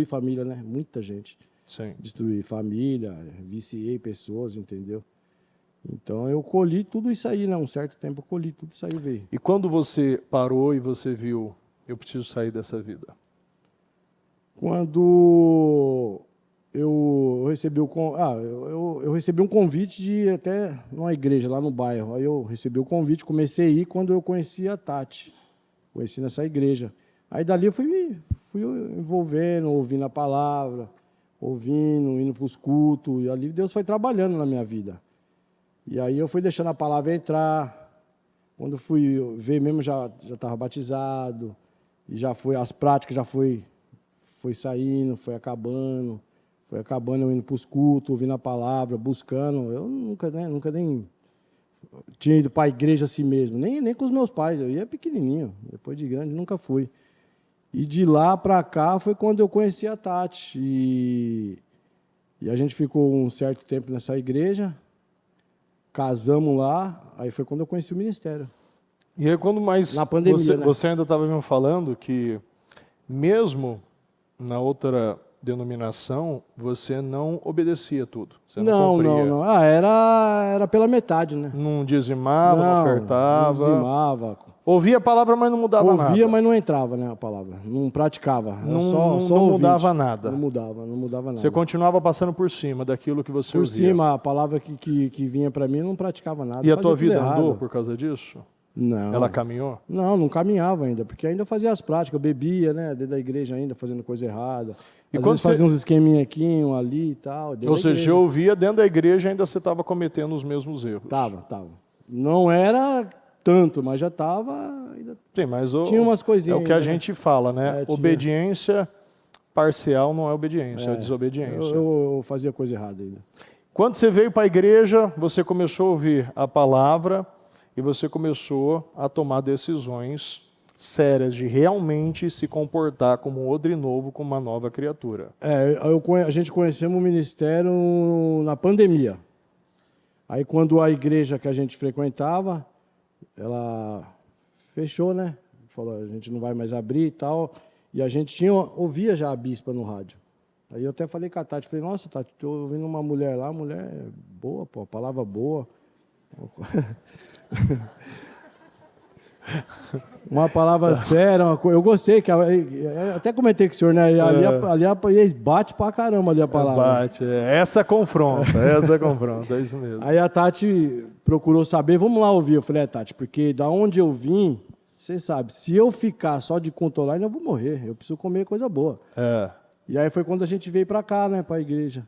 família, né? Muita gente. Sim. Destruí família, viciei pessoas, entendeu? Então eu colhi tudo isso aí, né? Um certo tempo eu colhi tudo isso aí, veio. E quando você parou e você viu, eu preciso sair dessa vida? Quando eu recebi eu recebi um convite de ir até numa igreja lá no bairro. Aí eu recebi o convite, comecei a ir quando eu conheci a Tati. Conheci nessa igreja. Aí dali eu fui envolvendo, ouvindo a palavra, indo para os cultos. E ali Deus foi trabalhando na minha vida. E aí eu fui deixando a palavra entrar. Quando fui ver mesmo, já estava batizado. E já foi, as práticas já foi saindo, foi acabando eu indo para os cultos, ouvindo a palavra, buscando. Eu nunca nem tinha ido para a igreja assim mesmo, nem com os meus pais. Eu ia pequenininho, depois de grande nunca fui. E de lá para cá foi quando eu conheci a Tati. E a gente ficou um certo tempo nessa igreja, casamos lá, aí foi quando eu conheci o ministério. E aí quando mais na pandemia, você ainda estava me falando que mesmo na outra denominação, você não obedecia tudo. Você não cumpria. Não. Era pela metade, né? Não dizimava, não ofertava. Não dizimava. Ouvia a palavra, mas não mudava nada. Ouvia, mas não entrava, né, a palavra. Não praticava. Não mudava nada. Não mudava nada. Você continuava passando por cima daquilo que você ouvia. Por cima, a palavra que vinha para mim, não praticava nada. E a tua vida andou por causa disso? Não. Ela caminhou? Não caminhava ainda, porque ainda fazia as práticas, eu bebia, né, dentro da igreja ainda, fazendo coisa errada. E Às quando vezes fazia uns esqueminhos aqui, um ali e tal. Ou seja, eu ouvia dentro da igreja ainda você estava cometendo os mesmos erros. Tava. Não era tanto, mas já estava. Sim, mas tinha umas coisinhas. É o que a gente fala, né? Tinha. Obediência parcial não é obediência, é desobediência. Eu fazia coisa errada ainda. Quando você veio para a igreja, você começou a ouvir a palavra e você começou a tomar decisões sérias de realmente se comportar como um odre novo, como uma nova criatura. A gente conhecemos o ministério na pandemia. Aí quando a igreja que a gente frequentava, ela fechou, né? Falou, a gente não vai mais abrir e tal. E a gente ouvia já a bispa no rádio. Aí eu até falei com a Tati, falei, nossa, Tati, estou ouvindo uma mulher lá, mulher boa, pô, palavra boa. Uma palavra séria, eu gostei, que até comentei com o senhor, né? Ali bate pra caramba ali a palavra. Bate, essa confronta, é isso mesmo. Aí a Tati procurou saber, vamos lá ouvir. Eu falei, Tati, porque da onde eu vim, você sabe, se eu ficar só de controlar, eu vou morrer, eu preciso comer coisa boa. E aí foi quando a gente veio pra cá, né, pra igreja,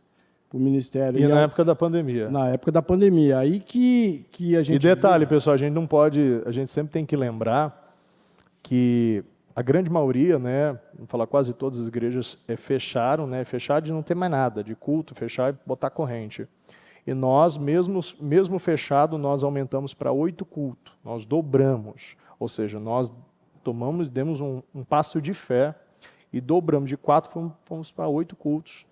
pro ministério. E na época da pandemia. Na época da pandemia, aí que a gente... E detalhe, pessoal, a gente sempre tem que lembrar que a grande maioria, né, vamos falar quase todas as igrejas fecharam, né, fechar de não ter mais nada, de culto, fechar e botar corrente. E nós, mesmo fechado, nós aumentamos para 8 cultos, nós dobramos, ou seja, nós demos um passo de fé e dobramos de 4, fomos para 8 cultos,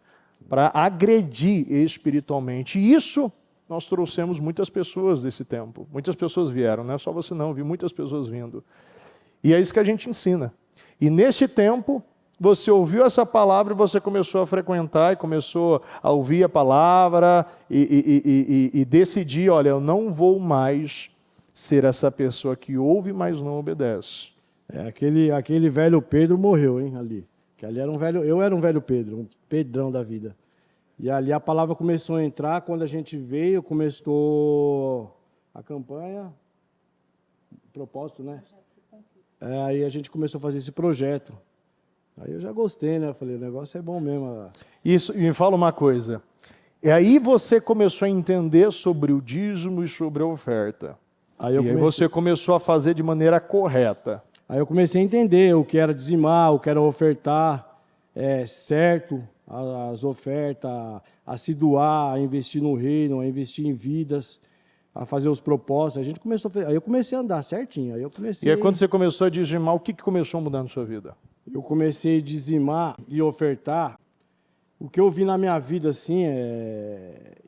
para agredir espiritualmente. E isso nós trouxemos muitas pessoas desse tempo, muitas pessoas vieram, não é só você não, vi muitas pessoas vindo. E é isso que a gente ensina. E neste tempo, você ouviu essa palavra e você começou a frequentar e começou a ouvir a palavra e decidir, olha, eu não vou mais ser essa pessoa que ouve, mas não obedece. Aquele velho Pedro morreu, hein, ali. Que ali era eu era um velho Pedro, um Pedrão da vida. E ali a palavra começou a entrar, quando a gente veio, começou a campanha, propósito, né? Aí a gente começou a fazer esse projeto. Aí eu já gostei, né? Eu falei, o negócio é bom mesmo. Isso, e me fala uma coisa. E aí você começou a entender sobre o dízimo e sobre a oferta. Aí você começou a fazer de maneira correta. Aí eu comecei a entender o que era dizimar, o que era ofertar, certo, as ofertas, a se doar, a investir no reino, a investir em vidas, a fazer os propósitos. A gente começou a fazer, aí eu comecei a andar certinho. E aí quando você começou a dizimar, o que começou a mudar na sua vida? Eu comecei a dizimar e ofertar. O que eu vi na minha vida, assim,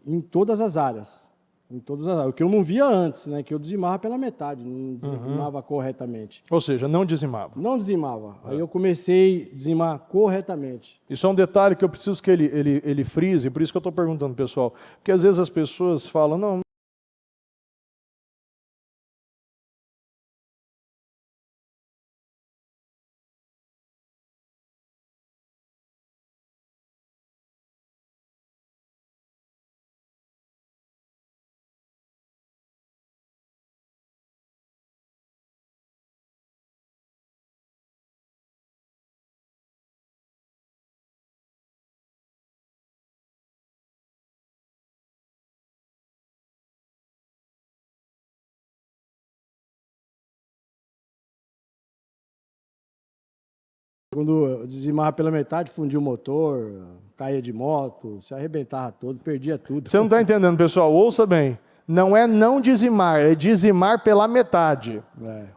em todas as áreas. Em todas as áreas. O que eu não via antes, né? Que eu dizimava pela metade, não dizimava corretamente. Ou seja, não dizimava. Não dizimava. Aí eu comecei a dizimar corretamente. Isso é um detalhe que eu preciso que ele frise, por isso que eu estou perguntando, pessoal. Porque às vezes as pessoas falam, não... Quando eu dizimava pela metade, fundia o motor, caía de moto, se arrebentava todo, perdia tudo. Você não está entendendo, pessoal? Ouça bem. Não é não dizimar, é dizimar pela metade.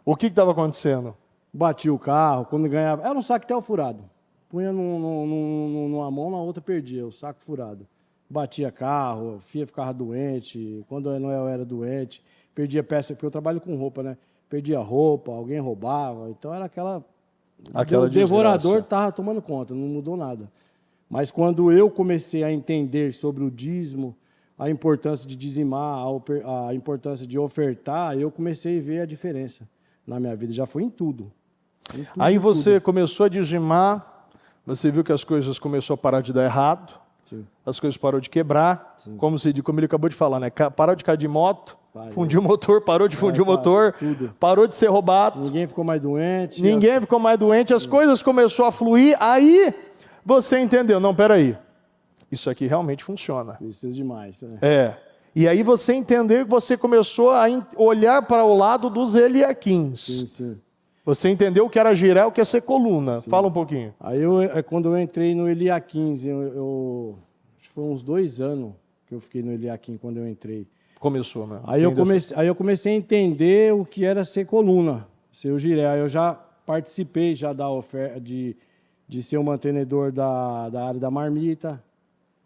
O que estava acontecendo? Batia o carro, quando ganhava... Era um saco furado. Punha numa mão, na outra perdia, o saco furado. Batia carro, filha ficava doente, quando a Noel era doente, perdia peça, porque eu trabalho com roupa, né? Perdia roupa, alguém roubava, então era aquela o devorador estava tomando conta, não mudou nada. Mas quando eu comecei a entender sobre o dízimo, a importância de dizimar, a importância de ofertar, eu comecei a ver a diferença na minha vida. Já foi em tudo. Aí você começou a dizimar, você viu que as coisas começaram a parar de dar errado, Sim. As coisas pararam de quebrar, como ele acabou de falar, né? Parou de cair de moto, fundiu o motor, parou de fundir o motor, parou de ser roubado. Ninguém ficou mais doente. Ficou mais doente, as coisas começaram a fluir, aí você entendeu, não, peraí, isso aqui realmente funciona. Isso é demais. Né? E aí você entendeu que você começou a olhar para o lado dos Eliaquins. Sim, sim. Você entendeu o que era girar, o que é ser coluna. Sim. Fala um pouquinho. Aí quando eu entrei no Eliaquins, acho que foi uns 2 anos que eu fiquei no Eliaquim quando eu entrei. Começou, né? Aí eu comecei a entender o que era ser coluna, ser o giré. Aí eu já participei já da oferta de ser um mantenedor da área da marmita.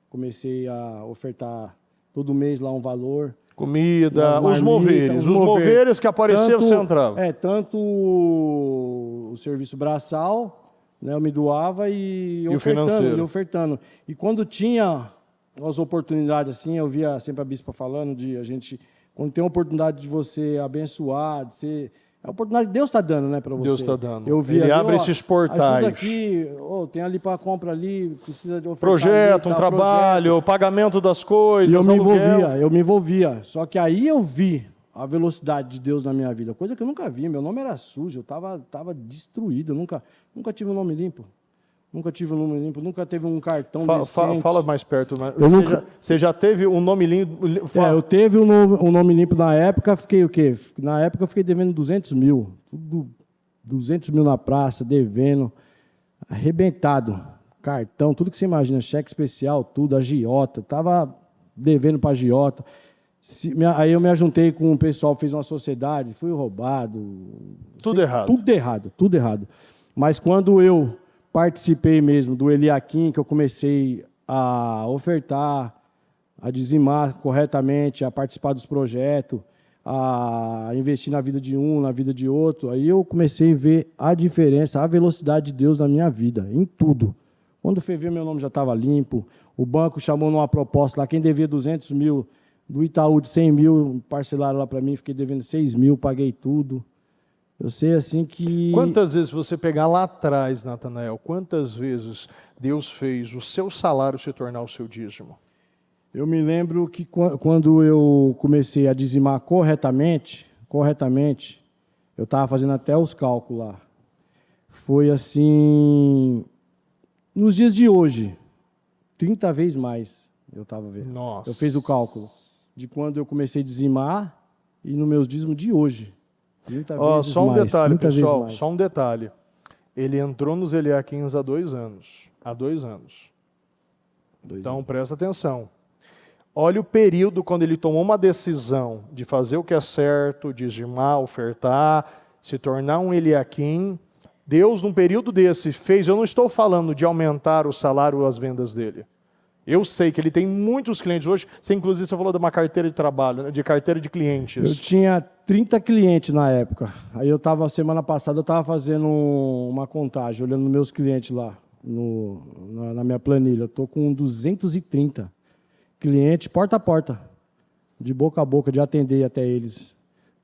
Comecei a ofertar todo mês lá um valor. Comida, os moveres que apareceram, você entrava. Tanto o serviço braçal, né, eu me doava e ofertando. E quando tinha as oportunidades, assim, eu via sempre a bispa falando quando tem a oportunidade de você abençoar, de ser... É a oportunidade que Deus está dando, né, para você. Deus está dando. Ele abre esses portais. Ajuda aqui, tem ali para compra ali, precisa de ofertar projeto, trabalho, pagamento das coisas, e eu me envolvia. Só que aí eu vi a velocidade de Deus na minha vida, coisa que eu nunca vi. Meu nome era sujo, eu tava destruído, eu nunca tive um nome limpo. Nunca teve um cartão decente. Fala mais perto. Você já teve um nome limpo? Eu teve um nome limpo na época, fiquei o quê? Na época eu fiquei devendo 200 mil. Tudo 200 mil na praça, devendo, arrebentado. Cartão, tudo que você imagina, cheque especial, tudo, agiota. Estava devendo para agiota. Aí eu me ajuntei com o pessoal, fez uma sociedade, fui roubado. Tudo errado. Tudo errado. Mas quando eu participei mesmo do Eliaquim, que eu comecei a ofertar, a dizimar corretamente, a participar dos projetos, a investir na vida de um, na vida de outro. Aí eu comecei a ver a diferença, a velocidade de Deus na minha vida, em tudo. Quando foi ver, meu nome já estava limpo. O banco chamou numa proposta lá, quem devia 200 mil, do Itaú de 100 mil, parcelaram lá para mim, fiquei devendo 6 mil, paguei tudo. Eu sei assim que... Quantas vezes você pegar lá atrás, Natanael, quantas vezes Deus fez o seu salário se tornar o seu dízimo? Eu me lembro que quando eu comecei a dizimar corretamente, eu estava fazendo até os cálculos lá. Foi assim, nos dias de hoje, 30 vezes mais eu estava vendo. Nossa. Eu fiz o cálculo de quando eu comecei a dizimar e nos meus dízimos de hoje. 30 vezes só um mais, detalhe, 30 vezes pessoal, mais. só um detalhe. Ele entrou nos Eliaquins há 2 anos. Há 2 anos. Então, presta atenção. Olha o período quando ele tomou uma decisão de fazer o que é certo, dizimar, ofertar, se tornar um Eliaquim. Deus, num período desse, fez... Eu não estou falando de aumentar o salário ou as vendas dele. Eu sei que ele tem muitos clientes hoje. Você, inclusive, você falou de uma carteira de trabalho, né, de carteira de clientes. Eu tinha 30 clientes na época. Aí semana passada, eu estava fazendo uma contagem, olhando nos meus clientes lá, na minha planilha. Eu estou com 230 clientes, porta a porta, de boca a boca, de atender até eles.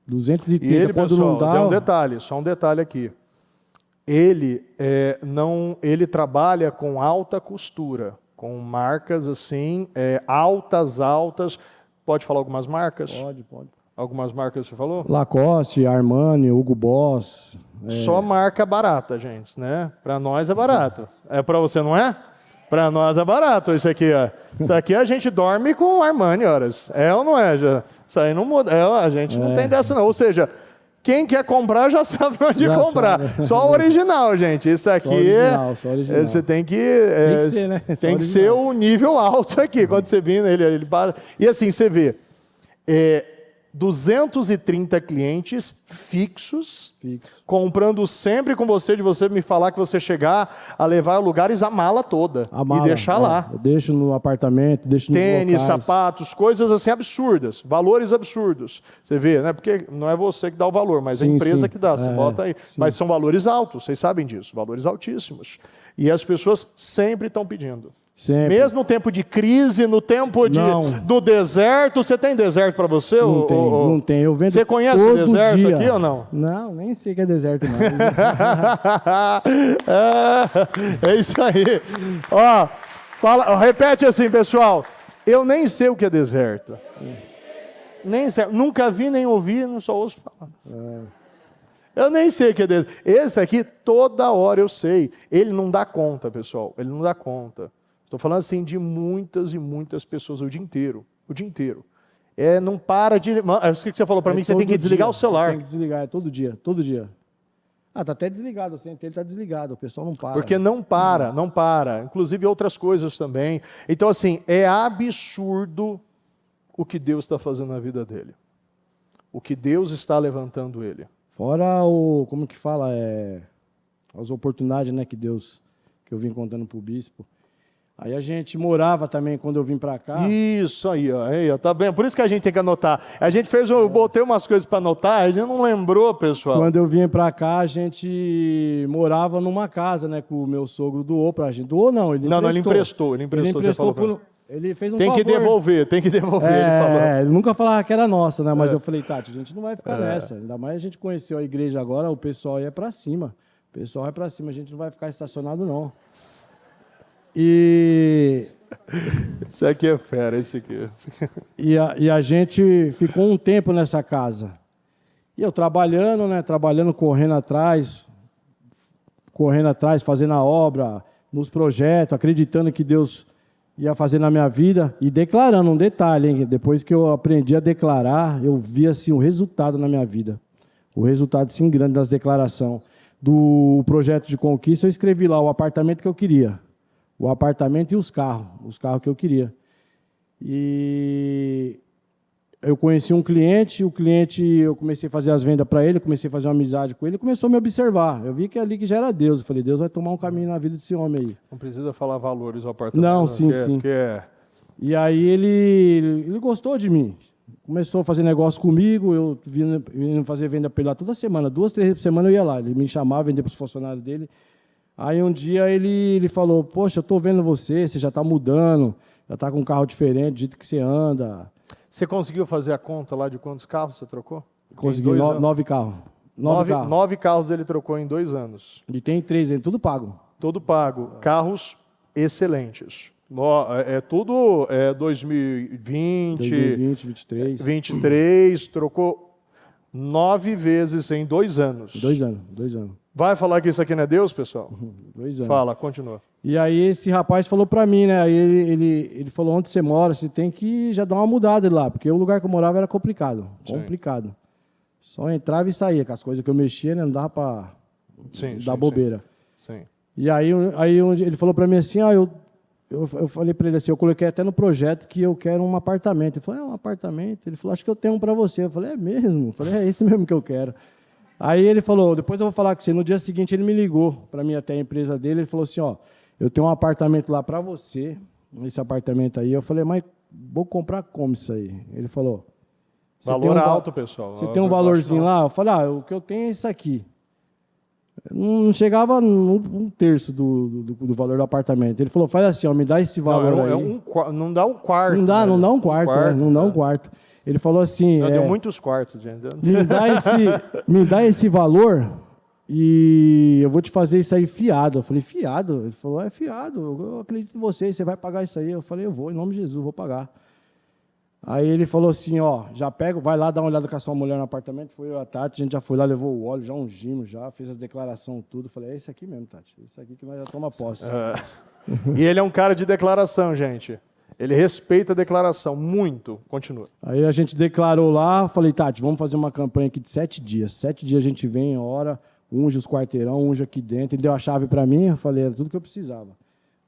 230, e ele, quando pessoal, não dá... tem um detalhe, só um detalhe aqui. Ele trabalha com alta costura, com marcas assim, altas. Pode falar algumas marcas? Pode. Algumas marcas você falou? Lacoste, Armani, Hugo Boss. Só marca barata, gente, né? Para nós é barato. Para você não é? Para nós é barato isso aqui, ó. Isso aqui a gente dorme com Armani, horas. É ou não é? Isso aí não muda. A gente não tem dessa não. Ou seja, quem quer comprar já sabe onde comprar. Sabe. Só o original, gente. Isso aqui só original. você tem que... tem que ser, né? Tem que ser o nível alto aqui. Quando você vir, ele para. E assim, você vê... 230 clientes fixos, comprando sempre com você, de você me falar que você chegar a levar a lugares a mala toda e deixar lá. Eu deixo no apartamento, deixo nos Tênis, locais. sapatos, coisas assim absurdas, valores absurdos. Você vê, né? Porque não é você que dá o valor, mas a empresa que dá, você bota aí. Sim. Mas são valores altos, vocês sabem disso, valores altíssimos. E as pessoas sempre estão pedindo. Sempre. Mesmo no tempo de crise, no tempo do deserto, você tem deserto para você? Não tem. Eu vendo você conhece o deserto dia. aqui ou não? Não, nem sei que é deserto, não. É isso aí. Repete assim, pessoal. Eu nem sei o que é deserto. Nem sei. Nunca vi, nem ouvi, não só ouço falar. Eu nem sei o que é deserto. Esse aqui, toda hora eu sei. Ele não dá conta, pessoal. Ele não dá conta. Estou falando assim de muitas e muitas pessoas o dia inteiro. O dia inteiro. Não para de... É isso que você falou para mim, que você tem que desligar o celular. Tem que desligar, todo dia. Tá até desligado, assim, ele tá desligado, o pessoal não para. Porque não para. Inclusive outras coisas também. Então, assim, é absurdo o que Deus está fazendo na vida dele. O que Deus está levantando ele. Fora como que fala, as oportunidades, né, que eu vim contando pro bispo. Aí a gente morava também, quando eu vim para cá. Isso aí, ó, tá bem. Por isso que a gente tem que anotar. A gente botei umas coisas para anotar, a gente não lembrou, pessoal. Quando eu vim para cá, a gente morava numa casa, né, que o meu sogro doou pra gente. Doou não, ele emprestou. Não, ele emprestou, você falou. Ele fez um tem favor. Que devolver, ele falou. Ele nunca falava que era nossa, né, mas eu falei, Tati, a gente não vai ficar nessa. Ainda mais a gente conheceu a igreja agora, o pessoal ia para cima. O pessoal vai para cima, a gente não vai ficar estacionado, não. E... Isso aqui é fera, esse aqui. E a gente ficou um tempo nessa casa. E eu trabalhando, correndo atrás, fazendo a obra, nos projetos, acreditando que Deus ia fazer na minha vida e declarando um detalhe, hein? Depois que eu aprendi a declarar, eu vi assim, o resultado na minha vida. O resultado, sim, grande das declarações. Do projeto de conquista, eu escrevi lá o apartamento que eu queria. O apartamento e os carros que eu queria. E eu conheci um cliente, eu comecei a fazer as vendas para ele, comecei a fazer uma amizade com ele, começou a me observar. Eu vi que ali que já era Deus. Eu falei, Deus vai tomar um caminho na vida desse homem aí. Não precisa falar valores do apartamento. Não, sim. E aí ele gostou de mim. Começou a fazer negócio comigo, eu vindo fazer venda para ele lá toda semana. 2, 3 vezes por semana eu ia lá. Ele me chamava, vender para os funcionários dele. Aí um dia ele falou, poxa, eu estou vendo você já está mudando, já está com um carro diferente, do jeito que você anda. Você conseguiu fazer a conta lá de quantos carros você trocou? Consegui 9 carros. carros. 9 carros ele trocou em 2 anos. E tem 3 ainda, tudo pago. Tudo pago. Carros excelentes. É tudo 2020, 2020, 23, trocou 9 vezes em 2 anos. 2 anos, 2 anos. Vai falar que isso aqui não é Deus, pessoal? 2 anos. Fala, continua. E aí esse rapaz falou pra mim, né? Aí ele falou, onde você mora, você tem que já dar uma mudada lá, porque o lugar que eu morava era complicado. Sim. Complicado. Só entrava e saía, com as coisas que eu mexia, né? Não dava pra dar bobeira. Sim. E aí ele falou pra mim assim, eu falei pra ele assim, eu coloquei até no projeto que eu quero um apartamento. Ele falou, um apartamento? Ele falou, acho que eu tenho um pra você. Eu falei, é mesmo? Eu falei, é esse mesmo que eu quero. Aí ele falou, depois eu vou falar com você. No dia seguinte ele me ligou para mim até a empresa dele. Ele falou assim, eu tenho um apartamento lá para você, esse apartamento aí. Eu falei, mas vou comprar como isso aí? Ele falou, valor alto, pessoal. Você tem um valorzinho lá? Eu falei, o que eu tenho é isso aqui. Não chegava um terço do valor do apartamento. Ele falou, faz assim, me dá esse valor aí. Não dá um quarto. Não dá um quarto, não dá um quarto. Ele falou assim... Deu muitos quartos, gente. Me dá esse valor e eu vou te fazer isso aí fiado. Eu falei, fiado? Ele falou, é fiado, eu acredito em você, você vai pagar isso aí. Eu falei, eu vou, em nome de Jesus, vou pagar. Aí ele falou assim, já pega, vai lá dar uma olhada com a sua mulher no apartamento. Foi eu e a Tati, a gente já foi lá, levou o óleo, já ungimos, já fez as declarações, tudo. Falei, é esse aqui mesmo, Tati, esse aqui que nós já toma posse. E ele é um cara de declaração, gente. Ele respeita a declaração, muito. Continua. Aí a gente declarou lá, falei, Tati, vamos fazer uma campanha aqui de 7 dias. 7 dias a gente vem, ora, unge os quarteirão, unge aqui dentro. Ele deu a chave para mim, eu falei, era tudo que eu precisava.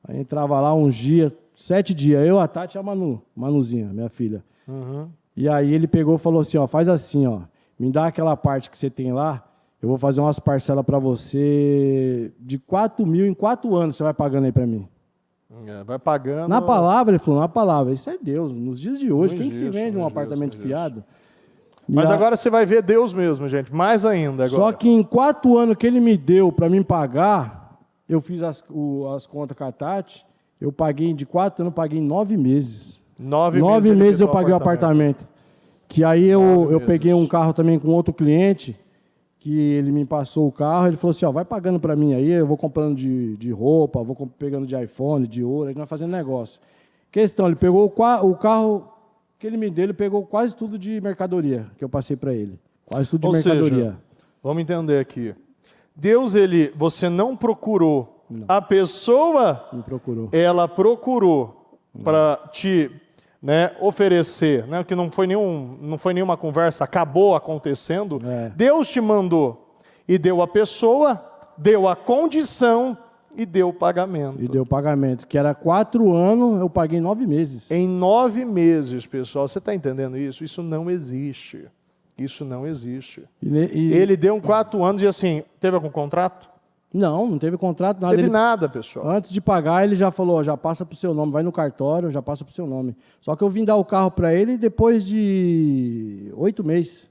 Aí entrava lá, ungia, 7 dias, eu, a Tati e a Manuzinha, minha filha. Uhum. E aí ele pegou e falou assim, faz assim, me dá aquela parte que você tem lá, eu vou fazer umas parcelas para você de 4 mil em 4 anos, você vai pagando aí para mim. Vai pagando... Na palavra, ele falou, na palavra. Isso é Deus. Nos dias de hoje, quem que se vende um apartamento fiado? Mas agora você vai ver Deus mesmo, gente. Mais ainda agora. Só que em 4 anos que ele me deu para mim pagar, eu fiz as contas com a Tati, eu paguei de 4 anos, paguei em 9 meses. 9 meses eu paguei o apartamento. Que aí eu peguei um carro também com outro cliente, que ele me passou o carro, ele falou assim, vai pagando para mim aí, eu vou comprando de roupa, vou pegando de iPhone, de ouro, a gente vai fazendo negócio. Questão, ele pegou o carro que ele me deu, ele pegou quase tudo de mercadoria que eu passei para ele. Quase tudo de mercadoria. Seja, vamos entender aqui. Deus, você não procurou. Não. A pessoa, me procurou. Ela procurou para te oferecer, que não foi nenhuma conversa, acabou acontecendo. Deus te mandou e deu a pessoa, deu a condição e deu o pagamento. E deu o pagamento, que era 4 anos, eu paguei em 9 meses. Em 9 meses, pessoal. Você está entendendo isso? Isso não existe. Isso não existe. Ele deu 4 anos e assim, teve algum contrato? Não teve contrato, nada. Não teve nada, pessoal. Antes de pagar, ele já falou, já passa para o seu nome, vai no cartório, já passa para o seu nome. Só que eu vim dar o carro para ele depois de 8 meses,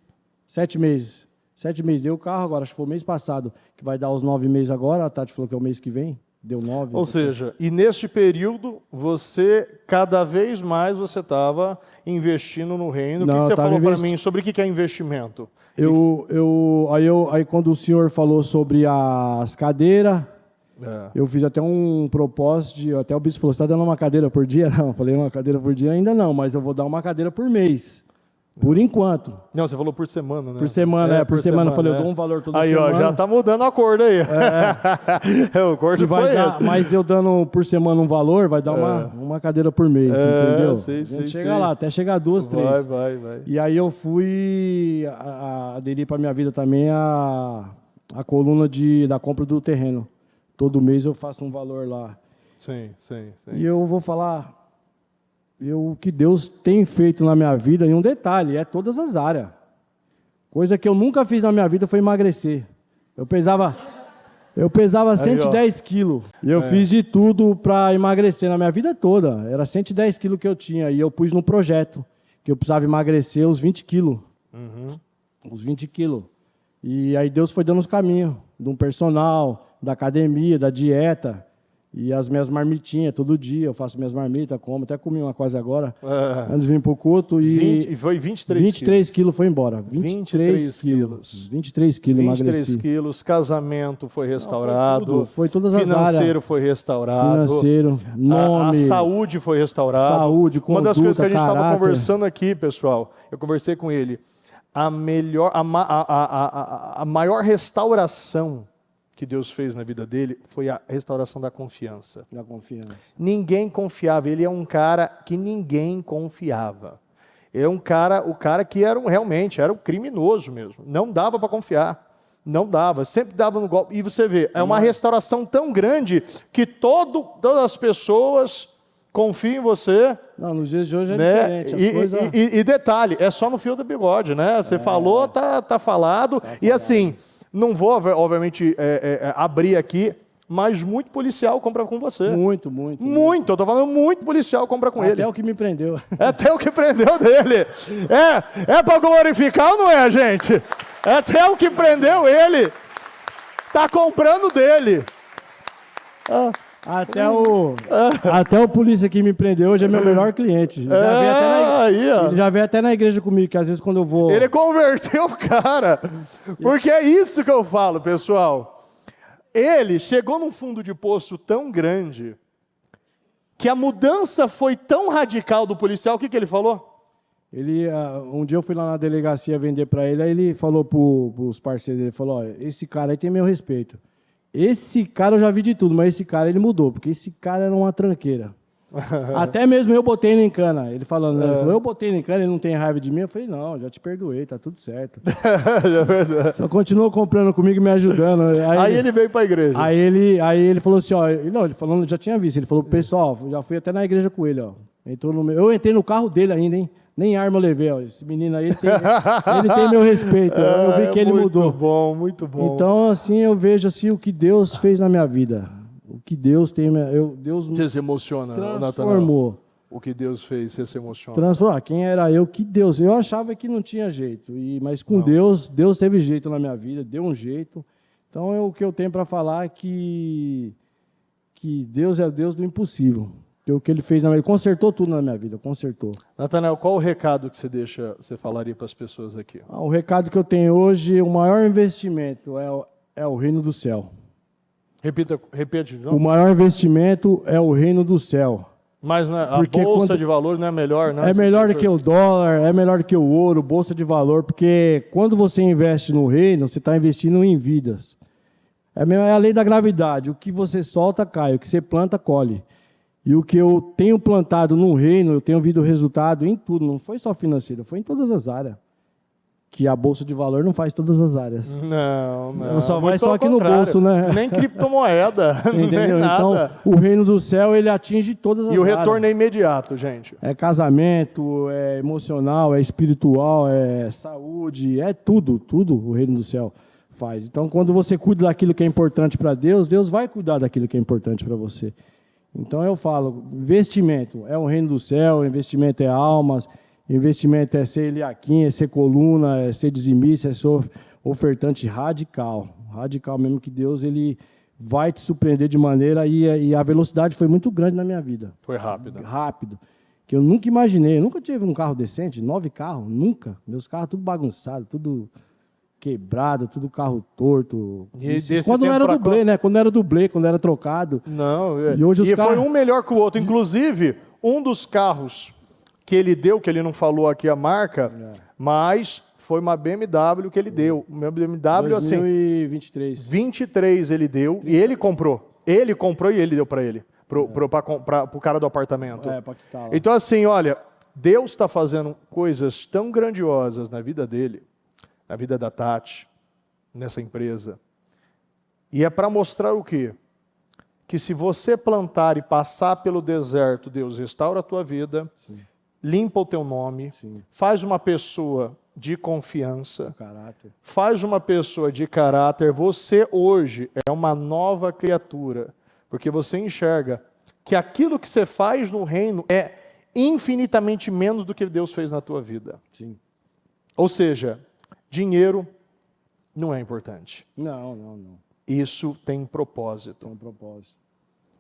7 meses. 7 meses, deu o carro agora, acho que foi o mês passado, que vai dar os 9 meses agora, a Tati falou que é o mês que vem, deu 9. Ou seja, e neste período, cada vez mais você estava investindo no reino. Não, o que você falou para mim sobre o que é investimento? Aí quando o senhor falou sobre as cadeiras, eu fiz até um propósito, até o bispo falou, você está dando uma cadeira por dia? Não, eu falei, uma cadeira por dia ainda não, mas eu vou dar uma cadeira por mês. Por enquanto. Não, você falou por semana, né? Por semana, por semana. Eu falei, eu dou um valor toda semana. Aí, já tá mudando a acordo aí. O acordo foi esse. Mas eu dando por semana um valor, vai dar uma cadeira por mês, entendeu? Sei. Chega lá, até chegar 2, 3. Vai. E aí eu fui aderir para minha vida também a coluna da compra do terreno. Todo mês eu faço um valor lá. Sim. E eu vou falar... O que Deus tem feito na minha vida, em um detalhe, é todas as áreas. Coisa que eu nunca fiz na minha vida foi emagrecer. Eu pesava 110 quilos. E eu fiz de tudo para emagrecer na minha vida toda. Era 110 quilos que eu tinha. E eu pus num projeto que eu precisava emagrecer os 20 quilos. Os 20 quilos. E aí Deus foi dando os caminhos. De um personal, da academia, da dieta. E as minhas marmitinhas, todo dia, eu faço minhas marmitas, como. Até comi uma quase agora, antes de vir para o culto. E foi 23 quilos foi embora. 23 quilos. 23 quilos 23 emagreci. quilos, casamento foi restaurado. Foi todas as áreas. Financeiro foi restaurado. Financeiro, nome. A saúde foi restaurada. Saúde, conduta, uma das coisas que a gente estava caráter. conversando aqui, pessoal, eu conversei com ele, a maior restauração que Deus fez na vida dele foi a restauração da confiança. Da confiança. Ninguém confiava, ele é um cara que ninguém confiava. Ele é um cara, o cara que realmente era um criminoso mesmo, não dava para confiar. Não dava, sempre dava no golpe. E você vê, é uma restauração tão grande que todas as pessoas confiam em você. Não, nos dias de hoje é né? diferente. E detalhe, é só no fio do bigode, né? Você falou, tá falado. E assim, não vou, obviamente, abrir aqui, mas muito policial compra com você. Muito. Muito, eu tô falando muito policial compra com ele. Até o que me prendeu. Até o que prendeu dele. É para glorificar ou não é, gente? Até o que prendeu ele tá comprando dele. Até o polícia que me prendeu hoje é meu melhor cliente. Ele já veio até na igreja comigo, que às vezes quando eu vou... Ele converteu o cara. Porque é isso que eu falo, pessoal. Ele chegou num fundo de poço tão grande que a mudança foi tão radical do policial. O que ele falou? Um dia eu fui lá na delegacia vender para ele, aí ele falou para os parceiros dele, falou, esse cara aí tem meu respeito. Esse cara eu já vi de tudo, mas esse cara ele mudou, porque esse cara era uma tranqueira. Até mesmo eu botei ele em cana. Ele falando, né? Ele falou, eu botei ele em cana, ele não tem raiva de mim. Eu falei, não, já te perdoei, tá tudo certo. Só continuou comprando comigo e me ajudando. Aí ele veio para a igreja. Aí ele falou assim, ele falando, já tinha visto. Ele falou, pessoal, já fui até na igreja com ele, ó. Eu entrei no carro dele ainda, hein? Nem arma eu levei, ó. Esse menino aí, ele tem meu respeito. Eu vi que ele mudou. Muito bom. Então, assim, eu vejo assim, o que Deus fez na minha vida. O que Deus tem... Deus você se emociona, transformou. Nathanael? O que Deus fez, você se emociona. Transformou. Quem era eu? Que Deus. Eu achava que não tinha jeito. Mas com Deus teve jeito na minha vida, deu um jeito. Então, o que eu tenho para falar é que Deus é o Deus do impossível. O que ele fez na minha vida, consertou tudo na minha vida, consertou. Nathanael, qual o recado que você falaria para as pessoas aqui? O recado que eu tenho hoje, o maior investimento é o reino do céu. Repete de novo. O maior investimento é o reino do céu. Mas a bolsa de valores não é melhor, né? É melhor do que o dólar, é melhor do que o ouro, bolsa de valor, porque quando você investe no reino, você está investindo em vidas. É a lei da gravidade, o que você solta cai, o que você planta colhe. E o que eu tenho plantado no reino, eu tenho visto resultado em tudo, não foi só financeiro, foi em todas as áreas. Que a bolsa de valor não faz todas as áreas. Não. Ela só vai só aqui no bolso, né? Nem criptomoeda, nem nada. Então, o reino do céu, ele atinge todas as áreas. E o retorno é imediato, gente. É casamento, é emocional, é espiritual, é saúde, é tudo o reino do céu faz. Então, quando você cuida daquilo que é importante para Deus, Deus vai cuidar daquilo que é importante para você. Então, eu falo, investimento é o reino do céu, investimento é almas, investimento é ser Eliakim, é ser coluna, é ser dizimista, é ser ofertante radical. Radical mesmo, que Deus ele vai te surpreender de maneira... E a velocidade foi muito grande na minha vida. Foi rápido. Rápido. Que eu nunca imaginei. Eu nunca tive um carro decente, 9 carros, nunca. Meus carros tudo bagunçado, tudo quebrado, tudo carro torto. Quando não era dublê, né? Quando era dublê, quando era trocado. Não, E hoje os foi um melhor que o outro. Inclusive, um dos carros que ele deu, que ele não falou aqui a marca, mas foi uma BMW que ele deu. Uma BMW 2023. assim. 23 ele deu e ele comprou. Ele comprou e ele deu para ele, pro cara do apartamento. Pra quitar lá. Então assim, olha, Deus está fazendo coisas tão grandiosas na vida dele, na vida da Tati, nessa empresa. E é para mostrar o quê? Que se você plantar e passar pelo deserto, Deus restaura a tua vida. Sim. Limpa o teu nome, faz uma pessoa de confiança, faz uma pessoa de caráter. Você hoje é uma nova criatura, porque você enxerga que aquilo que você faz no reino é infinitamente menos do que Deus fez na tua vida. Sim. Ou seja, dinheiro não é importante. Não. Isso tem propósito. Tem um propósito.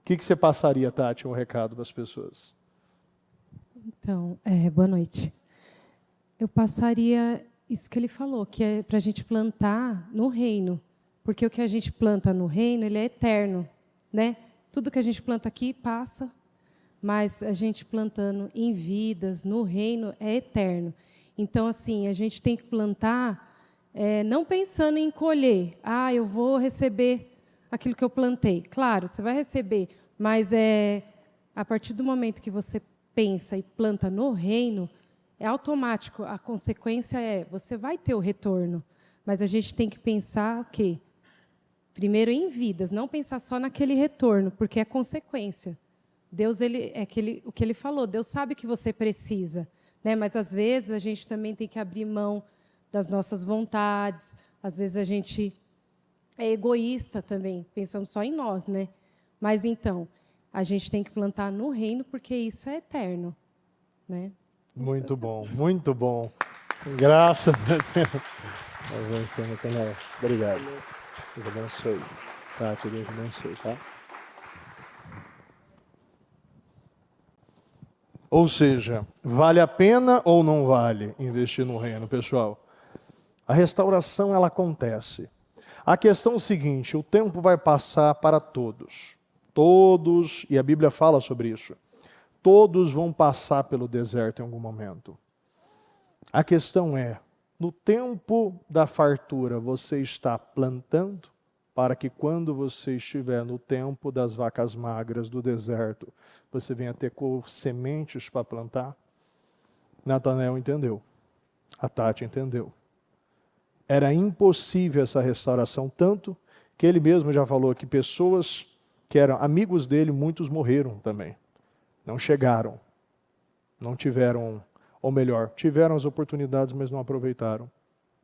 que você passaria, Tati, um recado para as pessoas? Então, boa noite. Eu passaria isso que ele falou, que é para a gente plantar no reino, porque o que a gente planta no reino, ele é eterno, né? Tudo que a gente planta aqui passa, mas a gente plantando em vidas, no reino, é eterno. Então, assim, a gente tem que plantar, não pensando em colher. Eu vou receber aquilo que eu plantei. Claro, você vai receber, mas a partir do momento que você pensa e planta no reino, é automático. A consequência você vai ter o retorno. Mas a gente tem que pensar o quê? Primeiro em vidas, não pensar só naquele retorno, porque é consequência. Deus, o que ele falou, Deus sabe que você precisa, né? Mas às vezes a gente também tem que abrir mão das nossas vontades. Às vezes a gente é egoísta também, pensando só em nós, né? Mas então, a gente tem que plantar no reino, porque isso é eterno, né? Muito bom, muito bom. Graças a Deus. Avançando, canal. Obrigado. Deus abençoe. Tati, Deus abençoe, tá? Ou seja, vale a pena ou não vale investir no reino, pessoal? A restauração, ela acontece. A questão é o seguinte, o tempo vai passar para todos. Todos, e a Bíblia fala sobre isso. Todos vão passar pelo deserto em algum momento. A questão é, no tempo da fartura, você está plantando para que quando você estiver no tempo das vacas magras do deserto, você venha ter sementes para plantar? Natanael entendeu. A Tati entendeu. Era impossível essa restauração, tanto que ele mesmo já falou que pessoas que eram amigos dele, muitos morreram também. Não chegaram, não tiveram, ou melhor, tiveram as oportunidades, mas não aproveitaram.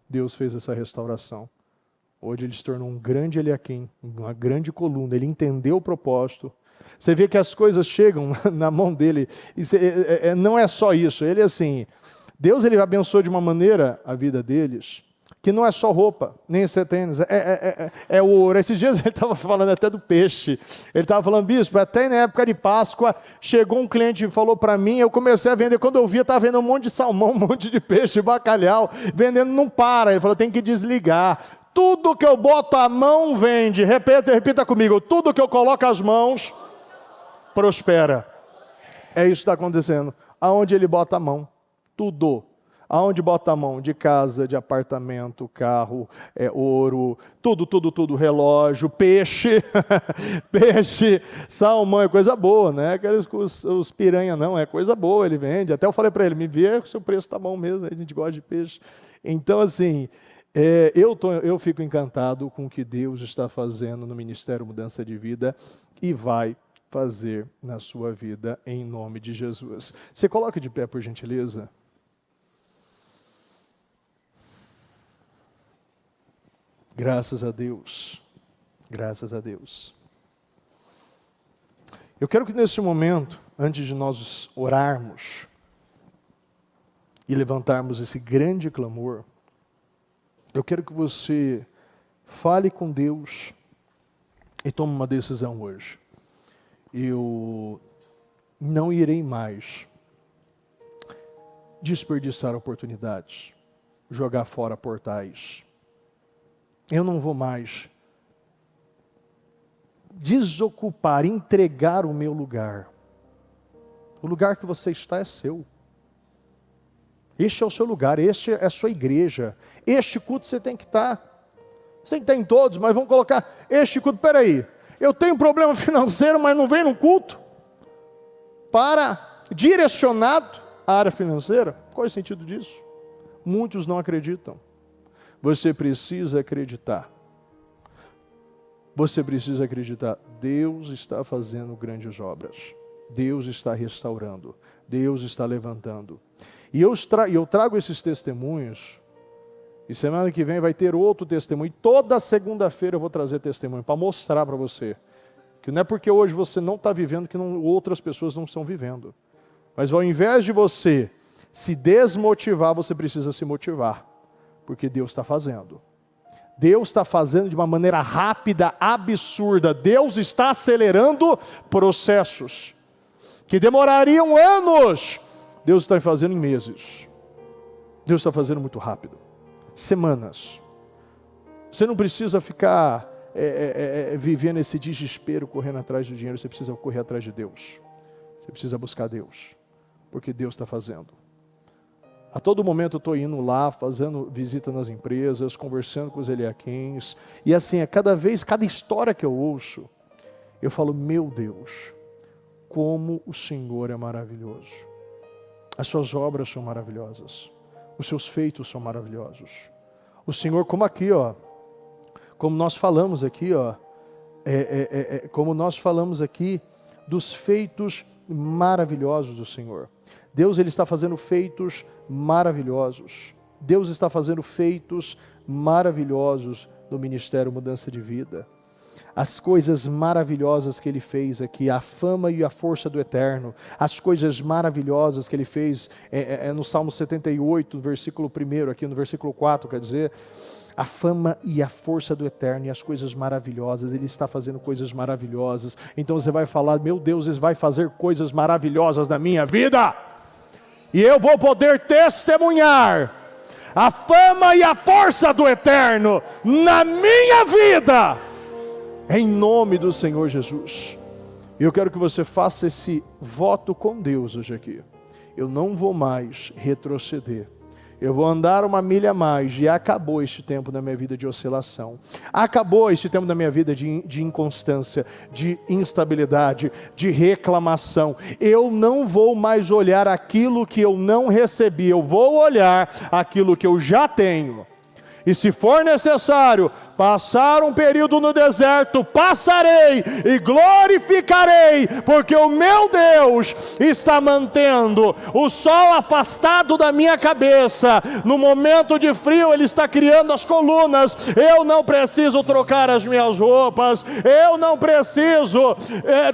Deus fez essa restauração. Hoje ele se tornou um grande Eliaquim, uma grande coluna, ele entendeu o propósito. Você vê que as coisas chegam na mão dele, e não é só isso, ele assim, Deus ele abençoou de uma maneira a vida deles, que não é só roupa, nem tênis, é ouro. Esses dias ele estava falando até do peixe. Ele estava falando, bispo, até na época de Páscoa, chegou um cliente e falou para mim, eu comecei a vender, quando eu vi, eu estava vendendo um monte de salmão, um monte de peixe, bacalhau, vendendo não para. Ele falou, tem que desligar. Tudo que eu boto a mão vende. Repita comigo, tudo que eu coloco as mãos, prospera. É isso que está acontecendo. Aonde ele bota a mão, tudo. Aonde bota a mão? De casa, de apartamento, carro, ouro, tudo, relógio, peixe, peixe, salmão, é coisa boa, né? Os piranha não, é coisa boa, ele vende. Até eu falei para ele, me vê se o preço está bom mesmo, a gente gosta de peixe. Então, assim, eu fico encantado com o que Deus está fazendo no Ministério Mudança de Vida e vai fazer na sua vida, em nome de Jesus. Você coloca de pé, por gentileza. Graças a Deus, graças a Deus. Eu quero que nesse momento, antes de nós orarmos e levantarmos esse grande clamor, eu quero que você fale com Deus e tome uma decisão hoje. Eu não irei mais desperdiçar oportunidades, jogar fora portais. Eu não vou mais desocupar, entregar o meu lugar. O lugar que você está é seu. Este é o seu lugar, este é a sua igreja. Este culto você tem que estar. Você tem que estar em todos, mas vamos colocar este culto. Peraí, eu tenho um problema financeiro, mas não vem no culto? Direcionado à área financeira? Qual é o sentido disso? Muitos não acreditam. Você precisa acreditar. Você precisa acreditar. Deus está fazendo grandes obras. Deus está restaurando. Deus está levantando. E eu trago esses testemunhos. E semana que vem vai ter outro testemunho. E toda segunda-feira eu vou trazer testemunho para mostrar para você que não é porque hoje você não está vivendo que outras pessoas não estão vivendo. Mas ao invés de você se desmotivar, você precisa se motivar. Porque Deus está fazendo. Deus está fazendo de uma maneira rápida, absurda. Deus está acelerando processos que demorariam anos. Deus está fazendo em meses. Deus está fazendo muito rápido. Semanas. Você não precisa ficar vivendo esse desespero, correndo atrás do dinheiro. Você precisa correr atrás de Deus. Você precisa buscar Deus. Porque Deus está fazendo. A todo momento eu estou indo lá, fazendo visita nas empresas, conversando com os eliaquins. E assim, cada história que eu ouço, eu falo, meu Deus, como o Senhor é maravilhoso. As suas obras são maravilhosas. Os seus feitos são maravilhosos. O Senhor, como aqui, ó, como nós falamos aqui, ó, como nós falamos aqui dos feitos maravilhosos do Senhor. Deus, Ele está fazendo feitos maravilhosos. Deus está fazendo feitos maravilhosos no Ministério Mudança de Vida. As coisas maravilhosas que Ele fez aqui, a fama e a força do Eterno, as coisas maravilhosas que Ele fez no Salmo 78, no versículo 1, aqui no versículo 4, quer dizer, a fama e a força do Eterno e as coisas maravilhosas, Ele está fazendo coisas maravilhosas. Então você vai falar, meu Deus, Ele vai fazer coisas maravilhosas na minha vida, e eu vou poder testemunhar a fama e a força do Eterno na minha vida, em nome do Senhor Jesus. Eu quero que você faça esse voto com Deus hoje aqui. Eu não vou mais retroceder. Eu vou andar uma milha a mais, e acabou este tempo na minha vida de oscilação. Acabou este tempo na minha vida de inconstância, de instabilidade, de reclamação. Eu não vou mais olhar aquilo que eu não recebi, eu vou olhar aquilo que eu já tenho. E se for necessário passar um período no deserto, passarei e glorificarei, porque o meu Deus está mantendo o sol afastado da minha cabeça. No momento de frio Ele está criando as colunas. Eu não preciso trocar as minhas roupas, eu não preciso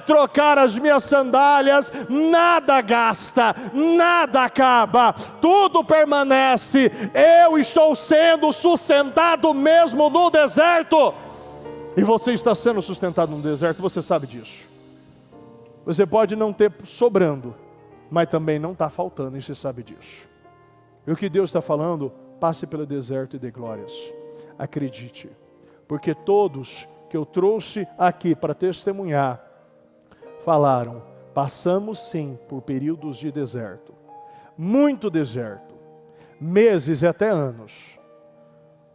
trocar as minhas sandálias. Nada gasta, nada acaba, tudo permanece. Eu estou sendo sustentado mesmo no deserto. E você está sendo sustentado no deserto, você sabe disso. Você pode não ter sobrando, mas também não está faltando, e você sabe disso. E o que Deus está falando, passe pelo deserto e dê glórias. Acredite, porque todos que eu trouxe aqui para testemunhar, falaram, passamos sim por períodos de deserto. Muito deserto. Meses e até anos.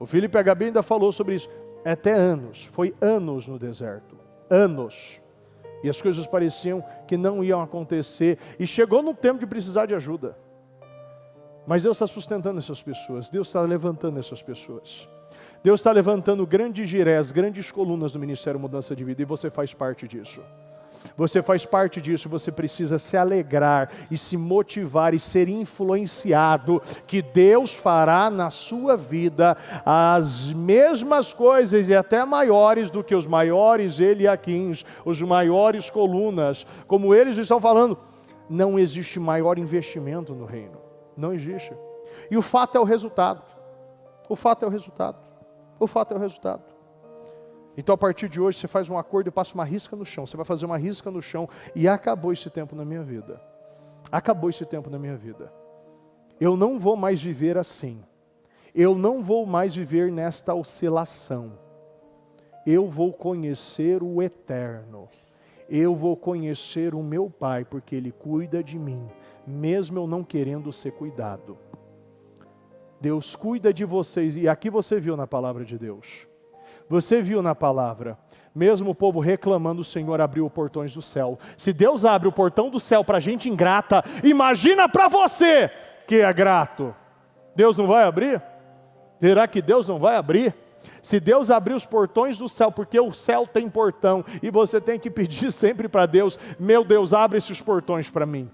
O Felipe e a Gabi ainda falou sobre isso. Até anos. Foi anos no deserto. Anos. E as coisas pareciam que não iam acontecer. E chegou no tempo de precisar de ajuda. Mas Deus está sustentando essas pessoas. Deus está levantando essas pessoas. Deus está levantando grandes girés, grandes colunas no Ministério Mudança de Vida. E você faz parte disso. Você faz parte disso, você precisa se alegrar e se motivar e ser influenciado que Deus fará na sua vida as mesmas coisas e até maiores do que os maiores eliaquins, os maiores colunas, como eles estão falando. Não existe maior investimento no reino, não existe. E o fato é o resultado, o fato é o resultado, o fato é o resultado. Então a partir de hoje você faz um acordo e passa uma risca no chão. Você vai fazer uma risca no chão e acabou esse tempo na minha vida. Acabou esse tempo na minha vida. Eu não vou mais viver assim. Eu não vou mais viver nesta oscilação. Eu vou conhecer o Eterno. Eu vou conhecer o meu Pai, porque Ele cuida de mim, mesmo eu não querendo ser cuidado. Deus cuida de vocês, e aqui você viu na palavra de Deus. Você viu na palavra, mesmo o povo reclamando, o Senhor abriu os portões do céu. Se Deus abre o portão do céu para gente ingrata, imagina para você que é grato. Deus não vai abrir? Será que Deus não vai abrir? Se Deus abrir os portões do céu, porque o céu tem portão, e você tem que pedir sempre para Deus, meu Deus, abre esses portões para mim.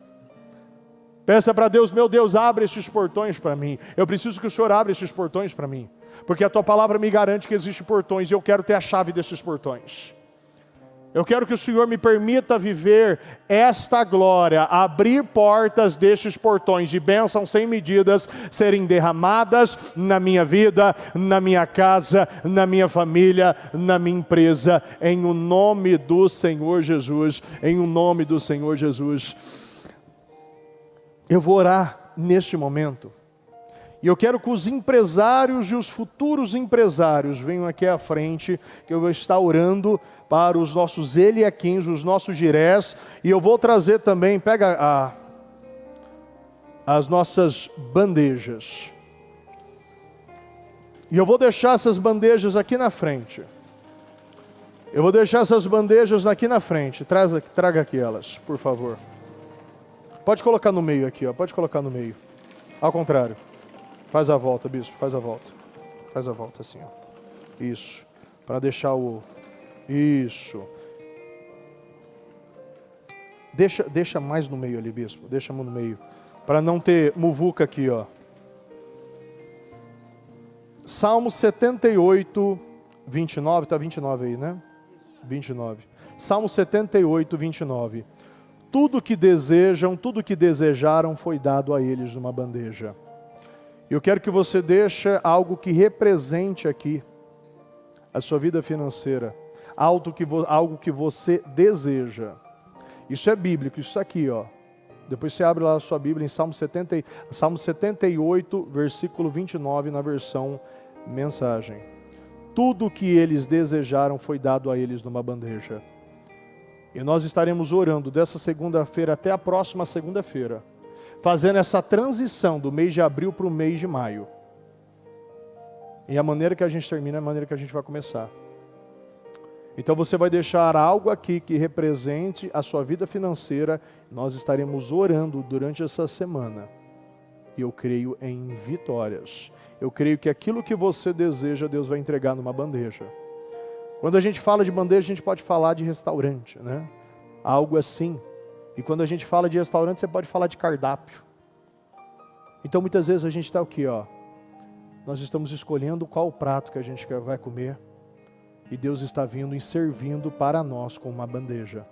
Peça para Deus, meu Deus, abre esses portões para mim. Eu preciso que o Senhor abra esses portões para mim. Porque a tua palavra me garante que existem portões e eu quero ter a chave desses portões. Eu quero que o Senhor me permita viver esta glória, abrir portas destes portões de bênção sem medidas, serem derramadas na minha vida, na minha casa, na minha família, na minha empresa, em o nome do Senhor Jesus, em o nome do Senhor Jesus. Eu vou orar neste momento, e eu quero que os empresários e os futuros empresários venham aqui à frente, que eu vou estar orando para os nossos Eliaquins, os nossos Jirés, e eu vou trazer também, pega as nossas bandejas. E eu vou deixar essas bandejas aqui na frente. Eu vou deixar essas bandejas aqui na frente. Traga aqui elas, por favor. Pode colocar no meio aqui, ó. Pode colocar no meio. Ao contrário. Faz a volta, bispo, faz a volta. Faz a volta assim, ó. Isso. Para deixar o... Isso. Deixa mais no meio ali, bispo. Deixa no meio. Para não ter muvuca aqui, ó. Salmo 78, 29. Está 29 aí, né? 29. Salmo 78, 29. Tudo que desejam, tudo que desejaram foi dado a eles numa bandeja. Eu quero que você deixe algo que represente aqui a sua vida financeira. Algo que você deseja. Isso é bíblico, isso aqui, ó. Depois você abre lá a sua Bíblia em Salmo 78, versículo 29, na versão mensagem. Tudo o que eles desejaram foi dado a eles numa bandeja. E nós estaremos orando dessa segunda-feira até a próxima segunda-feira, fazendo essa transição do mês de abril para o mês de maio. E a maneira que a gente termina é a maneira que a gente vai começar. Então você vai deixar algo aqui que represente a sua vida financeira. Nós estaremos orando durante essa semana. E eu creio em vitórias. Eu creio que aquilo que você deseja, Deus vai entregar numa bandeja. Quando a gente fala de bandeja, a gente pode falar de restaurante, né? Algo assim. E quando a gente fala de restaurante, você pode falar de cardápio. Então muitas vezes a gente está aqui, ó. Nós estamos escolhendo qual o prato que a gente vai comer. E Deus está vindo e servindo para nós com uma bandeja.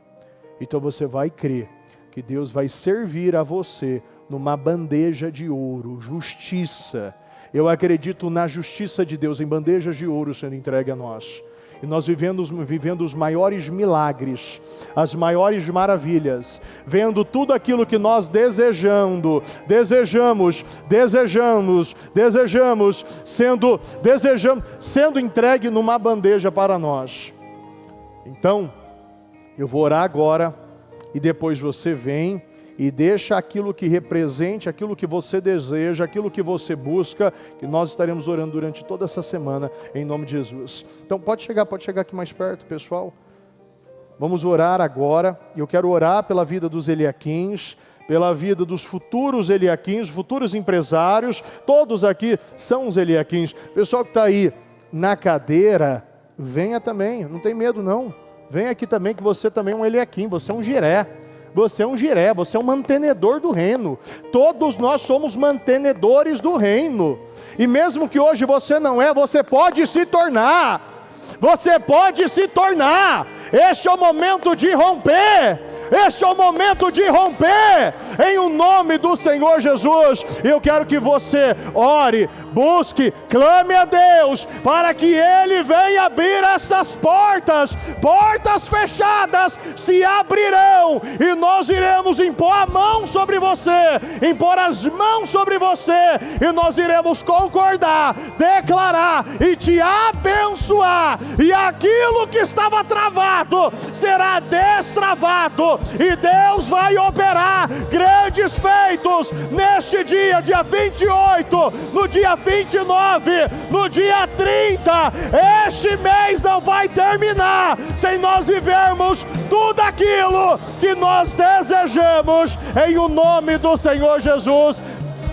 Então você vai crer que Deus vai servir a você numa bandeja de ouro, justiça. Eu acredito na justiça de Deus, em bandejas de ouro sendo entregue a nós. E nós vivendo os maiores milagres, as maiores maravilhas, vendo tudo aquilo que nós desejamos, sendo entregue numa bandeja para nós. Então, eu vou orar agora, e depois você vem e deixa aquilo que represente, aquilo que você deseja, aquilo que você busca, que nós estaremos orando durante toda essa semana, em nome de Jesus. Então pode chegar aqui mais perto, pessoal. Vamos orar agora. Eu quero orar pela vida dos Eliaquins, pela vida dos futuros Eliaquins, futuros empresários. Todos aqui são os Eliaquins. Pessoal que está aí na cadeira, venha também, não tem medo não. Venha aqui também, que você também é um Eliaquim, você é um Jiré. Você é um Jiré, você é um mantenedor do reino. Todos nós somos mantenedores do reino. E mesmo que hoje você não é, você pode se tornar. Você pode se tornar. Este é o momento de romper. Este é o momento de romper, em o nome do Senhor Jesus. Eu quero que você ore, busque, clame a Deus, para que Ele venha abrir estas portas. Portas fechadas se abrirão, e nós iremos impor a mão sobre você, impor as mãos sobre você, e nós iremos concordar, declarar e te abençoar, e aquilo que estava travado será destravado. E Deus vai operar grandes feitos neste dia 28, no dia 29, no dia 30. Este mês não vai terminar sem nós vivermos tudo aquilo que nós desejamos, em o nome do Senhor Jesus.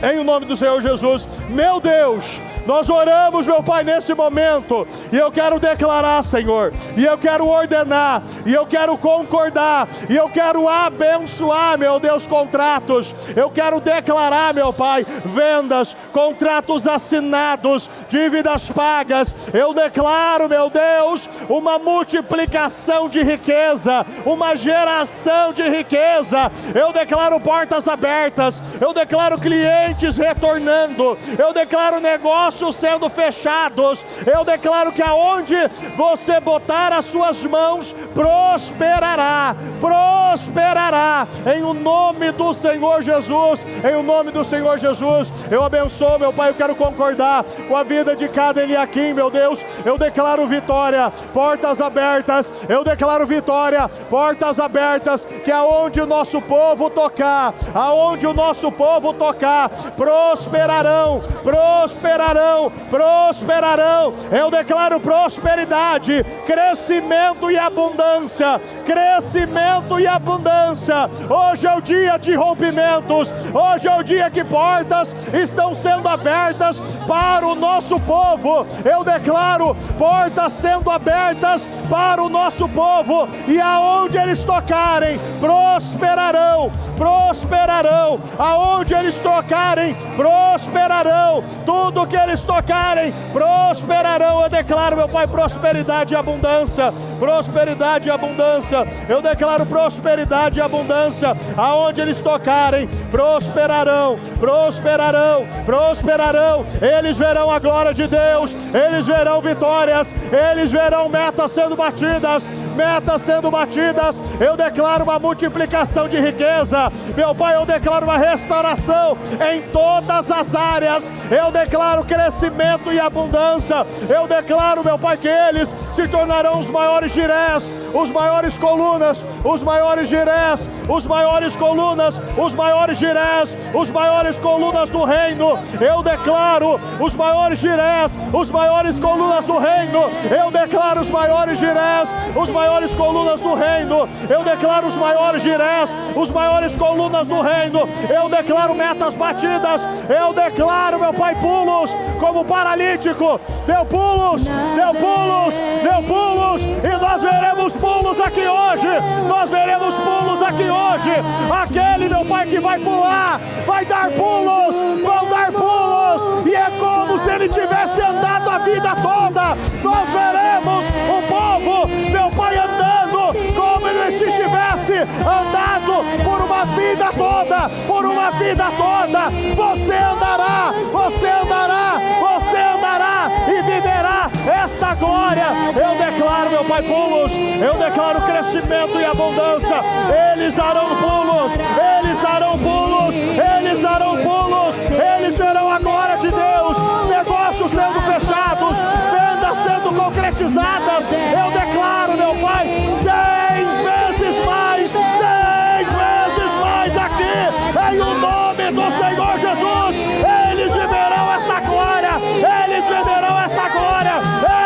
Em o nome do Senhor Jesus, meu Deus, Nós oramos, meu Pai, nesse momento, e eu quero declarar, Senhor, e eu quero ordenar, e eu quero concordar, e eu quero abençoar, meu Deus, contratos. Eu quero declarar, meu Pai, vendas, contratos assinados, dívidas pagas. Eu declaro, meu Deus, uma multiplicação de riqueza, uma geração de riqueza. Eu declaro portas abertas, eu declaro clientes retornando, eu declaro negócios sendo fechados, eu declaro que aonde você botar as suas mãos, prosperará, prosperará, em o nome do Senhor Jesus, em o nome do Senhor Jesus. Eu abençoo, meu Pai, eu quero concordar com a vida de cada Eliaquim, meu Deus. Eu declaro vitória, portas abertas, eu declaro vitória, portas abertas, que aonde o nosso povo tocar, aonde o nosso povo tocar, prosperarão, prosperarão, prosperarão. Eu declaro prosperidade, crescimento e abundância, crescimento e abundância. Hoje é o dia de rompimentos, hoje é o dia que portas estão sendo abertas para o nosso povo. Eu declaro portas sendo abertas para o nosso povo, e aonde eles tocarem, prosperarão, prosperarão. Aonde eles tocarem, prosperarão. Tudo que eles tocarem, prosperarão. Eu declaro, meu Pai, prosperidade e abundância, prosperidade e abundância. Eu declaro prosperidade e abundância. Aonde eles tocarem, prosperarão, prosperarão, prosperarão. Eles verão a glória de Deus, eles verão vitórias, eles verão metas sendo batidas, metas sendo batidas. Eu declaro uma multiplicação de riqueza, meu Pai. Eu declaro uma restauração em todas as áreas. Eu declaro crescimento e abundância. Eu declaro, meu Pai, que eles se tornarão os maiores girés, os maiores colunas, os maiores girés, os maiores colunas, os maiores girés, os maiores colunas do reino. Eu declaro os maiores girés, os maiores colunas do reino. Eu declaro os maiores girés, os maiores colunas do reino. Eu declaro os maiores girés, os maiores colunas do reino. Eu declaro metas batidas. Eu declaro, meu Pai, pulos, como paralítico deu pulos, deu pulos, deu pulos, e nós veremos pulos aqui hoje. Nós veremos pulos aqui hoje. Aquele, meu Pai, que vai pular, vai dar pulos, vão dar pulos, e é como se ele tivesse andado a vida toda. Nós veremos o povo, meu Pai, andando como ele se tivesse andado por uma vida toda, por uma vida toda. Você andará, você andará, você andará e viverá esta glória. Eu declaro, meu Pai, pulos, eu declaro crescimento e abundância. Eles darão pulos, eles darão pulos, eles darão pulos, eles verão a glória de Deus, negócios sendo fechados, vendas sendo concretizadas. Eu declaro, meu Pai, 10 vezes mais, 10 vezes mais aqui, em o nome do Senhor Jesus. Eles viverão essa glória, eles viverão essa glória,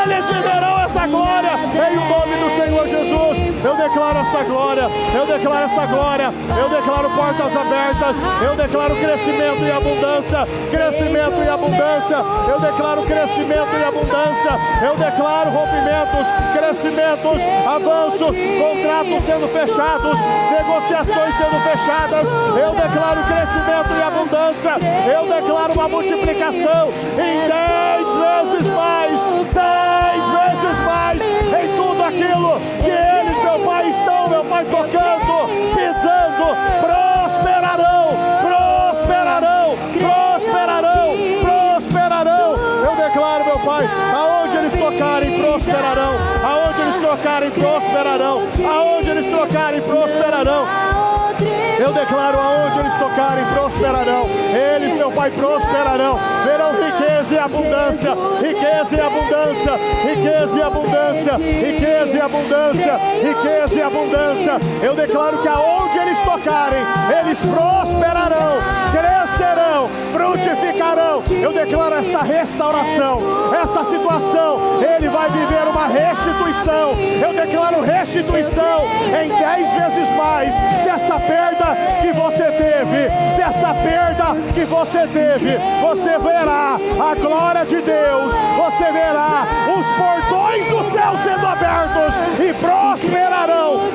eles viverão essa glória, em o nome do Senhor Jesus. Eu declaro essa glória, eu declaro essa glória, eu declaro portas abertas, eu declaro crescimento e abundância, crescimento e abundância. Eu declaro crescimento e abundância, eu declaro rompimentos, crescimentos, avanço, contratos sendo fechados, negociações sendo fechadas. Eu declaro crescimento e abundância, eu declaro uma multiplicação em 10 vezes mais, 10 vezes mais, em tudo aquilo que eles, meu Pai, estão, meu Pai, tocando, pisando. Prosperarão, prosperarão, prosperarão, prosperarão. Eu declaro, meu Pai, aonde eles tocarem, prosperarão, aonde eles tocarem, prosperarão, aonde eles tocarem, prosperarão. Eu declaro, aonde eles tocarem, prosperarão. Eles, meu Pai, prosperarão. Verão riqueza e abundância, riqueza e abundância, riqueza e abundância, riqueza e abundância, riqueza e abundância. Eu declaro que aonde eles tocarem, eles prosperarão, crescerão, frutificarão. Eu declaro esta restauração, essa situação. Ele vai viver uma restituição. Eu declaro restituição em 10 vezes mais dessa perda que você teve, desta perda que você teve, você verá a glória de Deus, você verá os portões do céu sendo abertos e prosperarão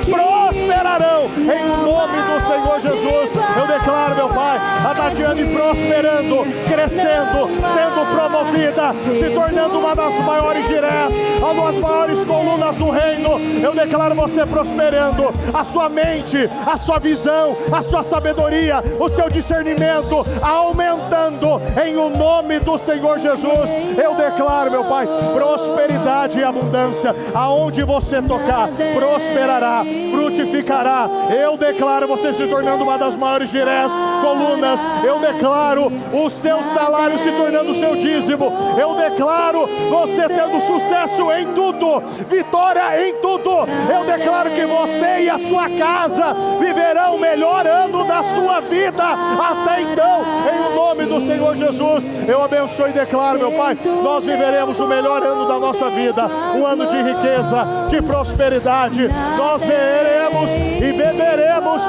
em nome do Senhor Jesus. Eu declaro, meu Pai, a Tatiane prosperando, crescendo, sendo promovida, se tornando uma das maiores dirés, uma das maiores colunas do reino. Eu declaro você prosperando, a sua mente, a sua visão, a sua sabedoria, o seu discernimento aumentando em o nome do Senhor Jesus. Eu declaro, meu Pai, prosperidade e abundância. Aonde você tocar, prosperará, frutificará. Eu declaro você se tornando uma das maiores dirés, colunas. Eu declaro o seu salário se tornando o seu dízimo. Eu declaro você tendo sucesso em tudo, vitória em tudo. Eu declaro que você e a sua casa viverão o melhor ano da sua vida até então, em o nome do Senhor Jesus. Eu abençoo e declaro, meu Pai, nós viveremos o melhor ano da nossa vida, um ano de riqueza, de prosperidade. Nós veremos e beberemos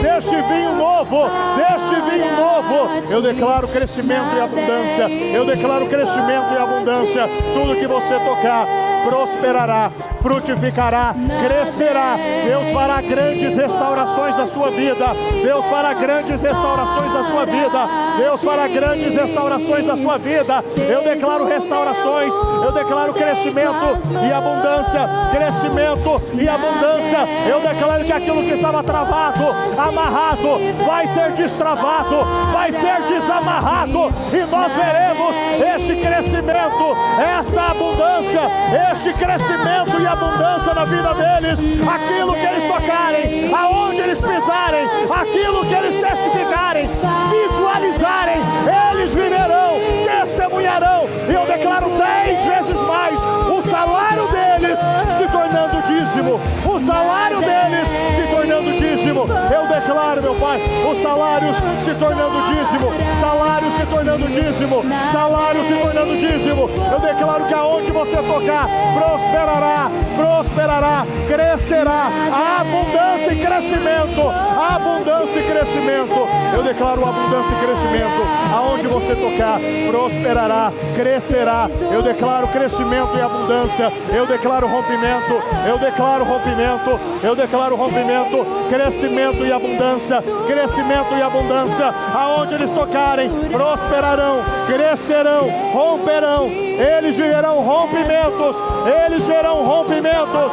deste vinho novo, Eu declaro crescimento e abundância. Eu declaro crescimento e abundância. Tudo que você tocar prosperará, frutificará, crescerá. Deus fará grandes restaurações da sua vida. Deus fará grandes restaurações da sua vida. Deus fará grandes restaurações da sua vida. Eu declaro restaurações. Eu declaro crescimento e abundância. Crescimento e abundância. Eu declaro que aquilo que estava travado, amarrado, vai ser destravado, vai ser desamarrado. E nós veremos este crescimento, esta abundância, este crescimento e abundância na vida deles. Aquilo que eles tocarem, aonde eles pisarem, aquilo que eles testificarem, visualizarem, eles viverão, testemunharão. E eu declaro 10 vezes mais o salário deles se tornando dízimo, o salário deles se tornando dízimo. Eu declaro, meu Pai, os salários se tornando dízimo, salários se tornando dízimo, salários se tornando dízimo. Eu declaro que aonde você tocar, prosperará, prosperará, crescerá, a abundância e crescimento, a abundância e crescimento. Eu declaro abundância e crescimento, aonde você tocar, prosperará, crescerá. Eu declaro crescimento e abundância. Eu declaro rompimento, eu declaro rompimento, eu declaro rompimento, crescimento e abundância, crescimento e abundância. Aonde eles tocarem, prosperarão, crescerão, romperão. Eles viverão rompimentos, eles verão rompimentos,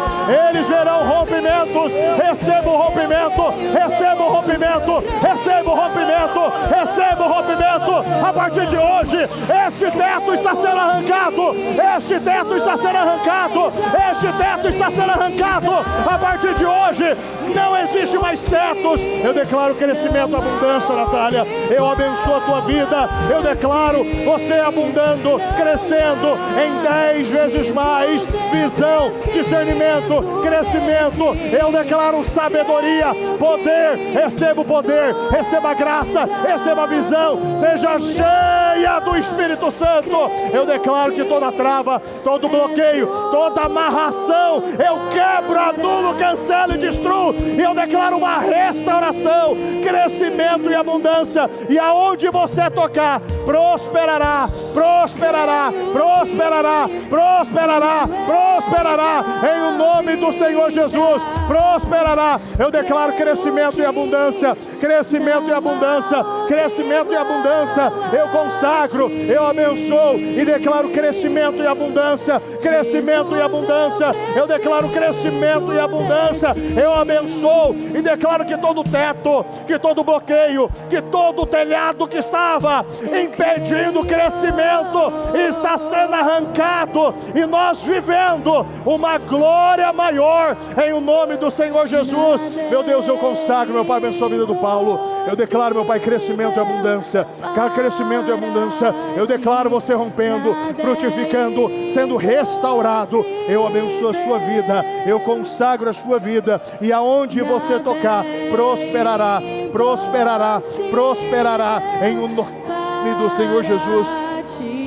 eles verão rompimentos. Receba o rompimento, receba o rompimento, receba o rompimento, receba o rompimento. A partir de hoje, este teto está sendo arrancado, este teto está sendo arrancado, este teto está sendo arrancado. A partir de hoje, não existe mais tetos. Eu declaro crescimento, abundância, Natália. Eu abençoo a tua vida. Eu declaro você abundando, crescendo em 10 vezes mais. Visão, discernimento, crescimento. Eu declaro sabedoria, poder. Receba o poder, receba a graça, receba a visão. Seja cheia do Espírito Santo. Eu declaro que toda trava, todo bloqueio, toda amarração, eu quebro, anulo, cancelo e destruo. E eu declaro uma restauração, crescimento e abundância. E aonde você tocar, prosperará, prosperará, prosperará, prosperará, prosperará. Em o nome do Senhor Jesus, prosperará. Eu declaro crescimento e abundância, crescimento e abundância, crescimento e abundância. Eu consagro, eu abençoo e declaro crescimento e abundância, crescimento e abundância. Eu declaro crescimento e abundância. Eu abençoo e declaro que todo teto, que todo bloqueio, que todo telhado que estava impedindo o crescimento está sendo arrancado e nós vivendo uma glória maior em o nome do Senhor Jesus. Meu Deus, eu consagro, meu Pai, abençoa a vida do Paulo. Eu declaro, meu Pai, crescimento e abundância, crescimento e abundância. Eu declaro você rompendo, frutificando, sendo restaurado. Eu abençoo a sua vida, eu consagro a sua vida, e aonde você tocar, prosperará, prosperará, prosperará em o nome do Senhor Jesus.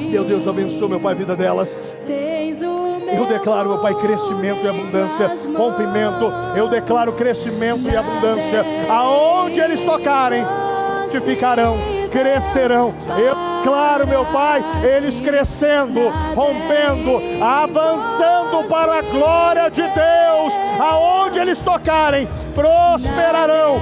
Meu Deus, abençoa, meu Pai, a vida delas. Eu declaro, meu Pai, crescimento e abundância, rompimento. Eu declaro crescimento e abundância. Aonde eles tocarem, frutificarão, crescerão. Eu declaro, meu Pai, eles crescendo, rompendo, avançando para a glória de Deus. Aonde eles tocarem, prosperarão,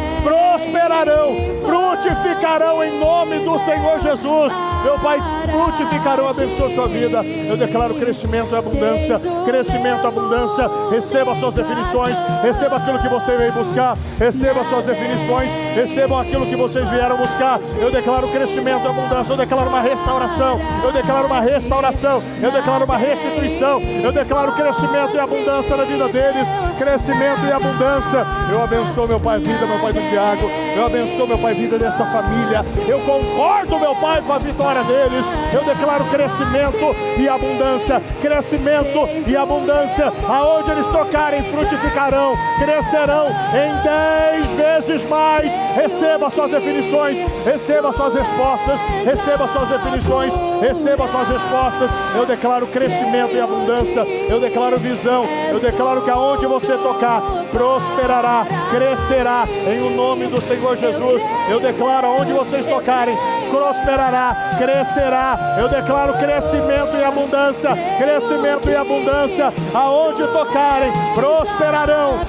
frutificarão em nome do Senhor Jesus. Meu Pai, frutificarão, abençoa a sua vida. Eu declaro crescimento e abundância, crescimento e abundância. Receba suas definições, receba aquilo que você veio buscar, receba suas definições, recebam aquilo que vocês vieram buscar. Eu declaro crescimento e abundância, eu declaro uma restauração, eu declaro uma restauração, eu declaro uma restituição, eu declaro crescimento e abundância na vida deles, crescimento e abundância. Eu abençoo, meu Pai, a vida, meu Pai, do Tiago. Eu abençoo, meu Pai, a vida dessa família. Eu concordo, meu Pai, com a vitória deles. Eu declaro crescimento e abundância, crescimento e abundância. Aonde eles tocarem, frutificarão, crescerão em 10 vezes mais. Receba suas definições, receba suas respostas, receba suas definições, receba suas respostas. Eu declaro crescimento e abundância, eu declaro visão, eu declaro que aonde você tocar, prosperará, crescerá em o nome do Senhor Jesus. Eu declaro aonde vocês tocarem, prosperará, crescerá. Eu declaro crescimento e abundância, crescimento e abundância. Aonde tocarem, prosperarão,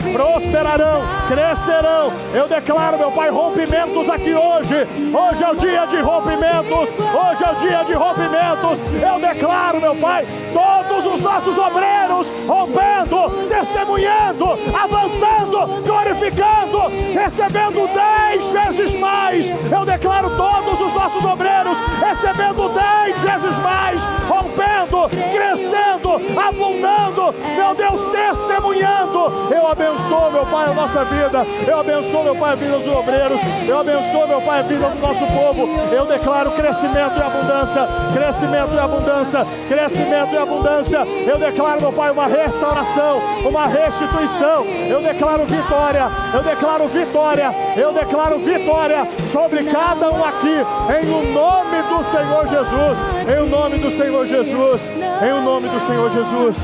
crescerão. Eu declaro, meu Pai, rompimentos aqui hoje. Hoje é o dia de rompimentos, hoje é o dia de rompimentos. Eu declaro, meu Pai, todos os nossos obreiros rompendo, testemunhando, avançando, glorificando, recebendo 10 vezes mais. Eu declaro todos os nossos obreiros recebendo 10 vezes mais, rompendo, crescendo, abundando, meu Deus, testemunhando. Eu abençoo, meu Pai, a nossa vida. Eu abençoo, meu Pai, a vida dos obreiros. Eu abençoo, meu Pai, a vida do nosso povo. Eu declaro crescimento e abundância, crescimento e abundância, crescimento e abundância. Eu declaro, meu Pai, uma restauração, uma restituição. Eu declaro vitória, eu declaro vitória, eu declaro vitória sobre cada um aqui, em o nome do Senhor Jesus, em o nome do Senhor Jesus, em o nome do Senhor Jesus,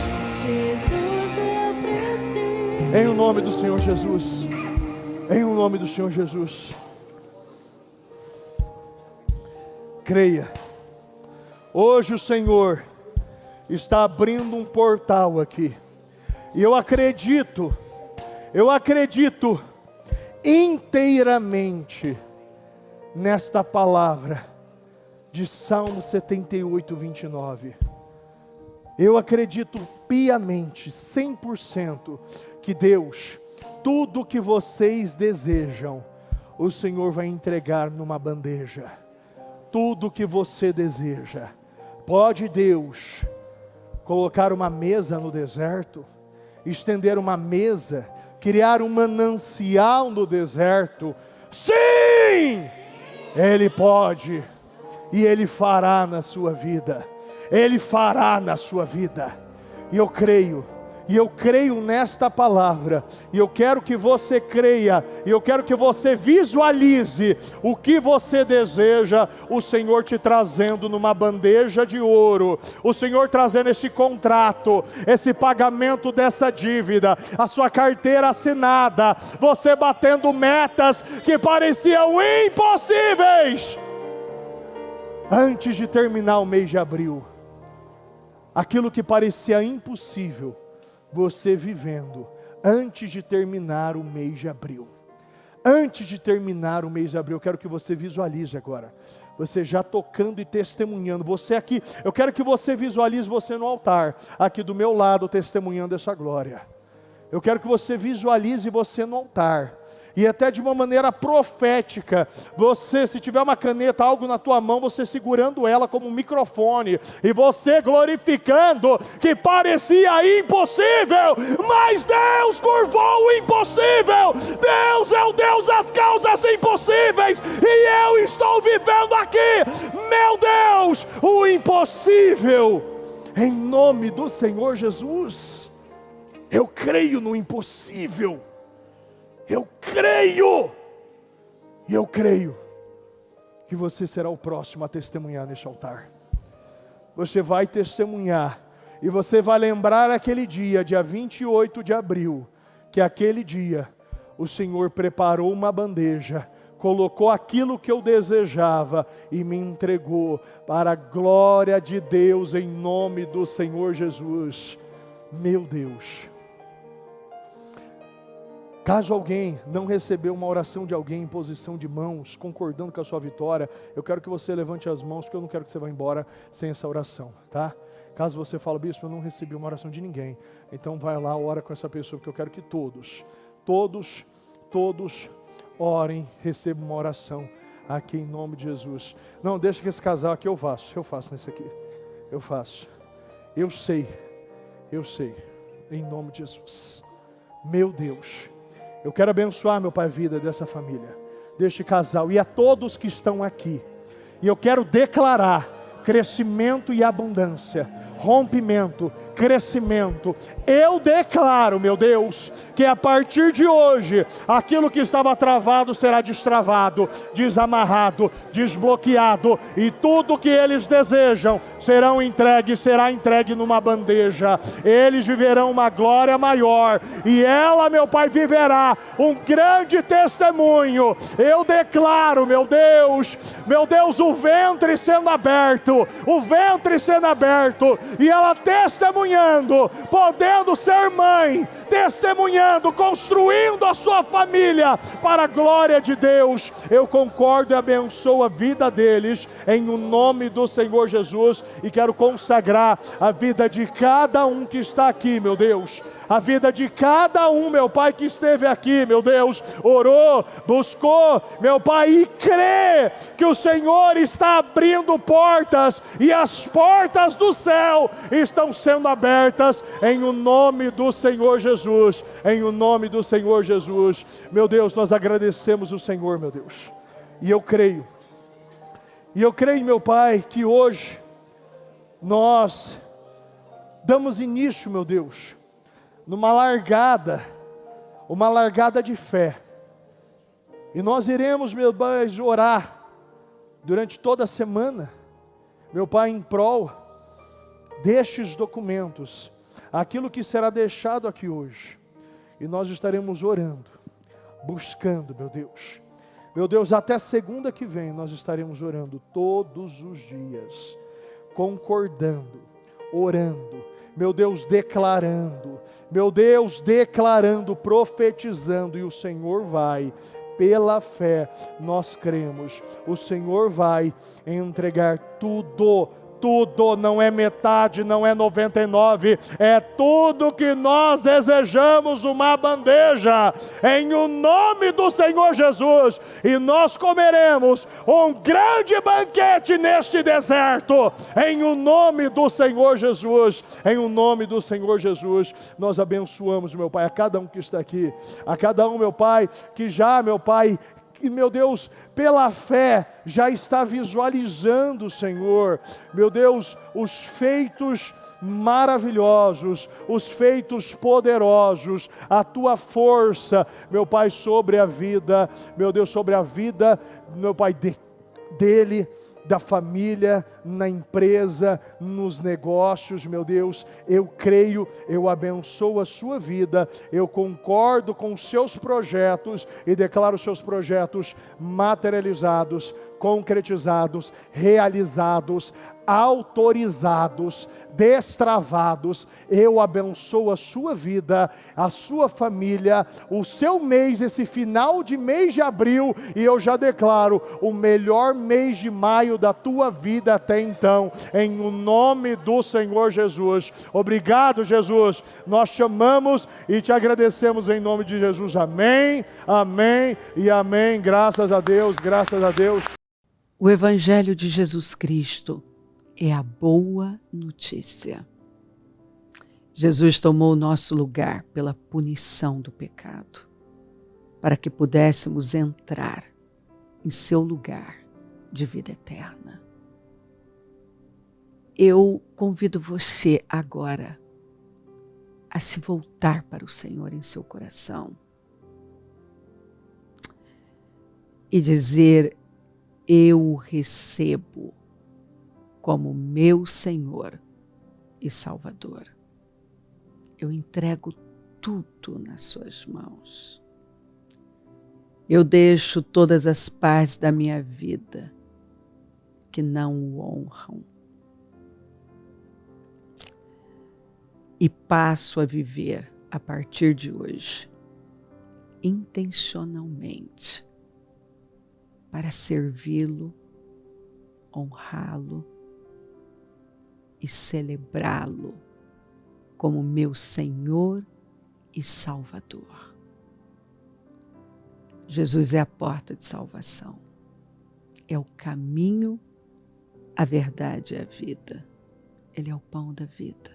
em o nome do Senhor Jesus, em o nome do Senhor Jesus. Creia, hoje o Senhor está abrindo um portal aqui, e eu acredito inteiramente nesta palavra de Salmo 78, 29. Eu acredito piamente, 100%, que Deus, tudo que vocês desejam, o Senhor vai entregar numa bandeja. Tudo que você deseja. Pode Deus colocar uma mesa no deserto, estender uma mesa, criar um manancial no deserto? Sim! Ele pode, e Ele fará na sua vida. Ele fará na sua vida. E eu creio nesta palavra, e eu quero que você creia, e eu quero que você visualize o que você deseja, o Senhor te trazendo numa bandeja de ouro, o Senhor trazendo esse contrato, esse pagamento dessa dívida, a sua carteira assinada, você batendo metas que pareciam impossíveis, antes de terminar o mês de abril, aquilo que parecia impossível, você vivendo, antes de terminar o mês de abril. Antes de terminar o mês de abril, eu quero que você visualize agora, você já tocando e testemunhando, você aqui, eu quero que você visualize você no altar, aqui do meu lado, testemunhando essa glória. Eu quero que você visualize você no altar, e até de uma maneira profética, você, se tiver uma caneta, algo na tua mão, você segurando ela como um microfone, e você glorificando, que parecia impossível, mas Deus curvou o impossível. Deus é o Deus das causas impossíveis, e eu estou vivendo aqui, meu Deus, o impossível, em nome do Senhor Jesus. Eu creio no impossível. Eu creio, e eu creio que você será o próximo a testemunhar neste altar. Você vai testemunhar, E você vai lembrar aquele dia, dia 28 de abril, que aquele dia o Senhor preparou uma bandeja, colocou aquilo que eu desejava e me entregou para a glória de Deus em nome do Senhor Jesus. Meu Deus. Caso alguém não recebeu uma oração de alguém em posição de mãos, concordando com a sua vitória, eu quero que você levante as mãos, porque eu não quero que você vá embora sem essa oração, tá? Caso você fale, bispo, eu não recebi uma oração de ninguém, então vai lá, ora com essa pessoa, porque eu quero que todos orem, recebam uma oração aqui em nome de Jesus. Não, deixa que esse casal aqui eu faço nesse aqui, eu faço. Eu sei, em nome de Jesus. Meu Deus, eu quero abençoar, meu Pai, a vida dessa família, deste casal e a todos que estão aqui. E eu quero declarar crescimento e abundância, rompimento, crescimento. Eu declaro, meu Deus, que a partir de hoje, aquilo que estava travado será destravado, desamarrado, desbloqueado, e tudo que eles desejam será entregue numa bandeja. Eles viverão uma glória maior, e ela, meu Pai, viverá um grande testemunho. Eu declaro, meu Deus, o ventre sendo aberto, e ela testemunhando, podendo ser mãe, testemunhando, construindo a sua família para a glória de Deus. Eu concordo e abençoo a vida deles em o nome do Senhor Jesus, e quero consagrar a vida de cada um que está aqui, meu Deus, a vida de cada um, meu Pai, que esteve aqui, meu Deus, orou, buscou, meu Pai, e crê que o Senhor está abrindo portas, e as portas do céu estão sendo abertas em o nome do Senhor Jesus, em o nome do Senhor Jesus. Meu Deus, nós agradecemos o Senhor, meu Deus, e eu creio, meu Pai, que hoje nós damos início, meu Deus, numa largada, uma largada de fé, e nós iremos, meu Pai, orar durante toda a semana, meu Pai, em prol destes documentos, aquilo que será deixado aqui hoje, e nós estaremos orando, buscando, meu Deus, até segunda que vem nós estaremos orando todos os dias, concordando, orando, meu Deus, declarando, profetizando, e o Senhor vai, pela fé, nós cremos, o Senhor vai entregar tudo, não é metade, não é 99, é tudo que nós desejamos, uma bandeja, em o nome do Senhor Jesus, e nós comeremos um grande banquete neste deserto, em o nome do Senhor Jesus, nós abençoamos, meu Pai, a cada um que está aqui, a cada um, meu Pai, que já, meu Pai, que, meu Deus, pela fé, já está visualizando, Senhor, meu Deus, os feitos maravilhosos, os feitos poderosos, a Tua força, meu Pai, sobre a vida, meu Deus, meu Pai, dele, da família, na empresa, nos negócios, meu Deus, eu creio, eu abençoo a sua vida, eu concordo com os seus projetos e declaro os seus projetos materializados, concretizados, realizados, autorizados, destravados. Eu abençoo a sua vida, a sua família, o seu mês, esse final de mês de abril, e eu já declaro o melhor mês de maio da tua vida até então, em o nome do Senhor Jesus. Obrigado, Jesus, nós te amamos e te agradecemos em nome de Jesus. Amém, amém e amém. Graças a Deus, graças a Deus. O Evangelho de Jesus Cristo é a boa notícia. Jesus tomou o nosso lugar pela punição do pecado, para que pudéssemos entrar em seu lugar de vida eterna. Eu convido você agora a se voltar para o Senhor em seu coração e dizer: eu o recebo como meu Senhor e Salvador. Eu entrego tudo nas suas mãos. Eu deixo todas as partes da minha vida que não o honram e passo a viver a partir de hoje intencionalmente para servi-lo, honrá-lo e celebrá-lo como meu Senhor e Salvador. Jesus é a porta de salvação, é o caminho, a verdade e a vida. Ele é o pão da vida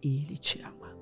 e Ele te ama.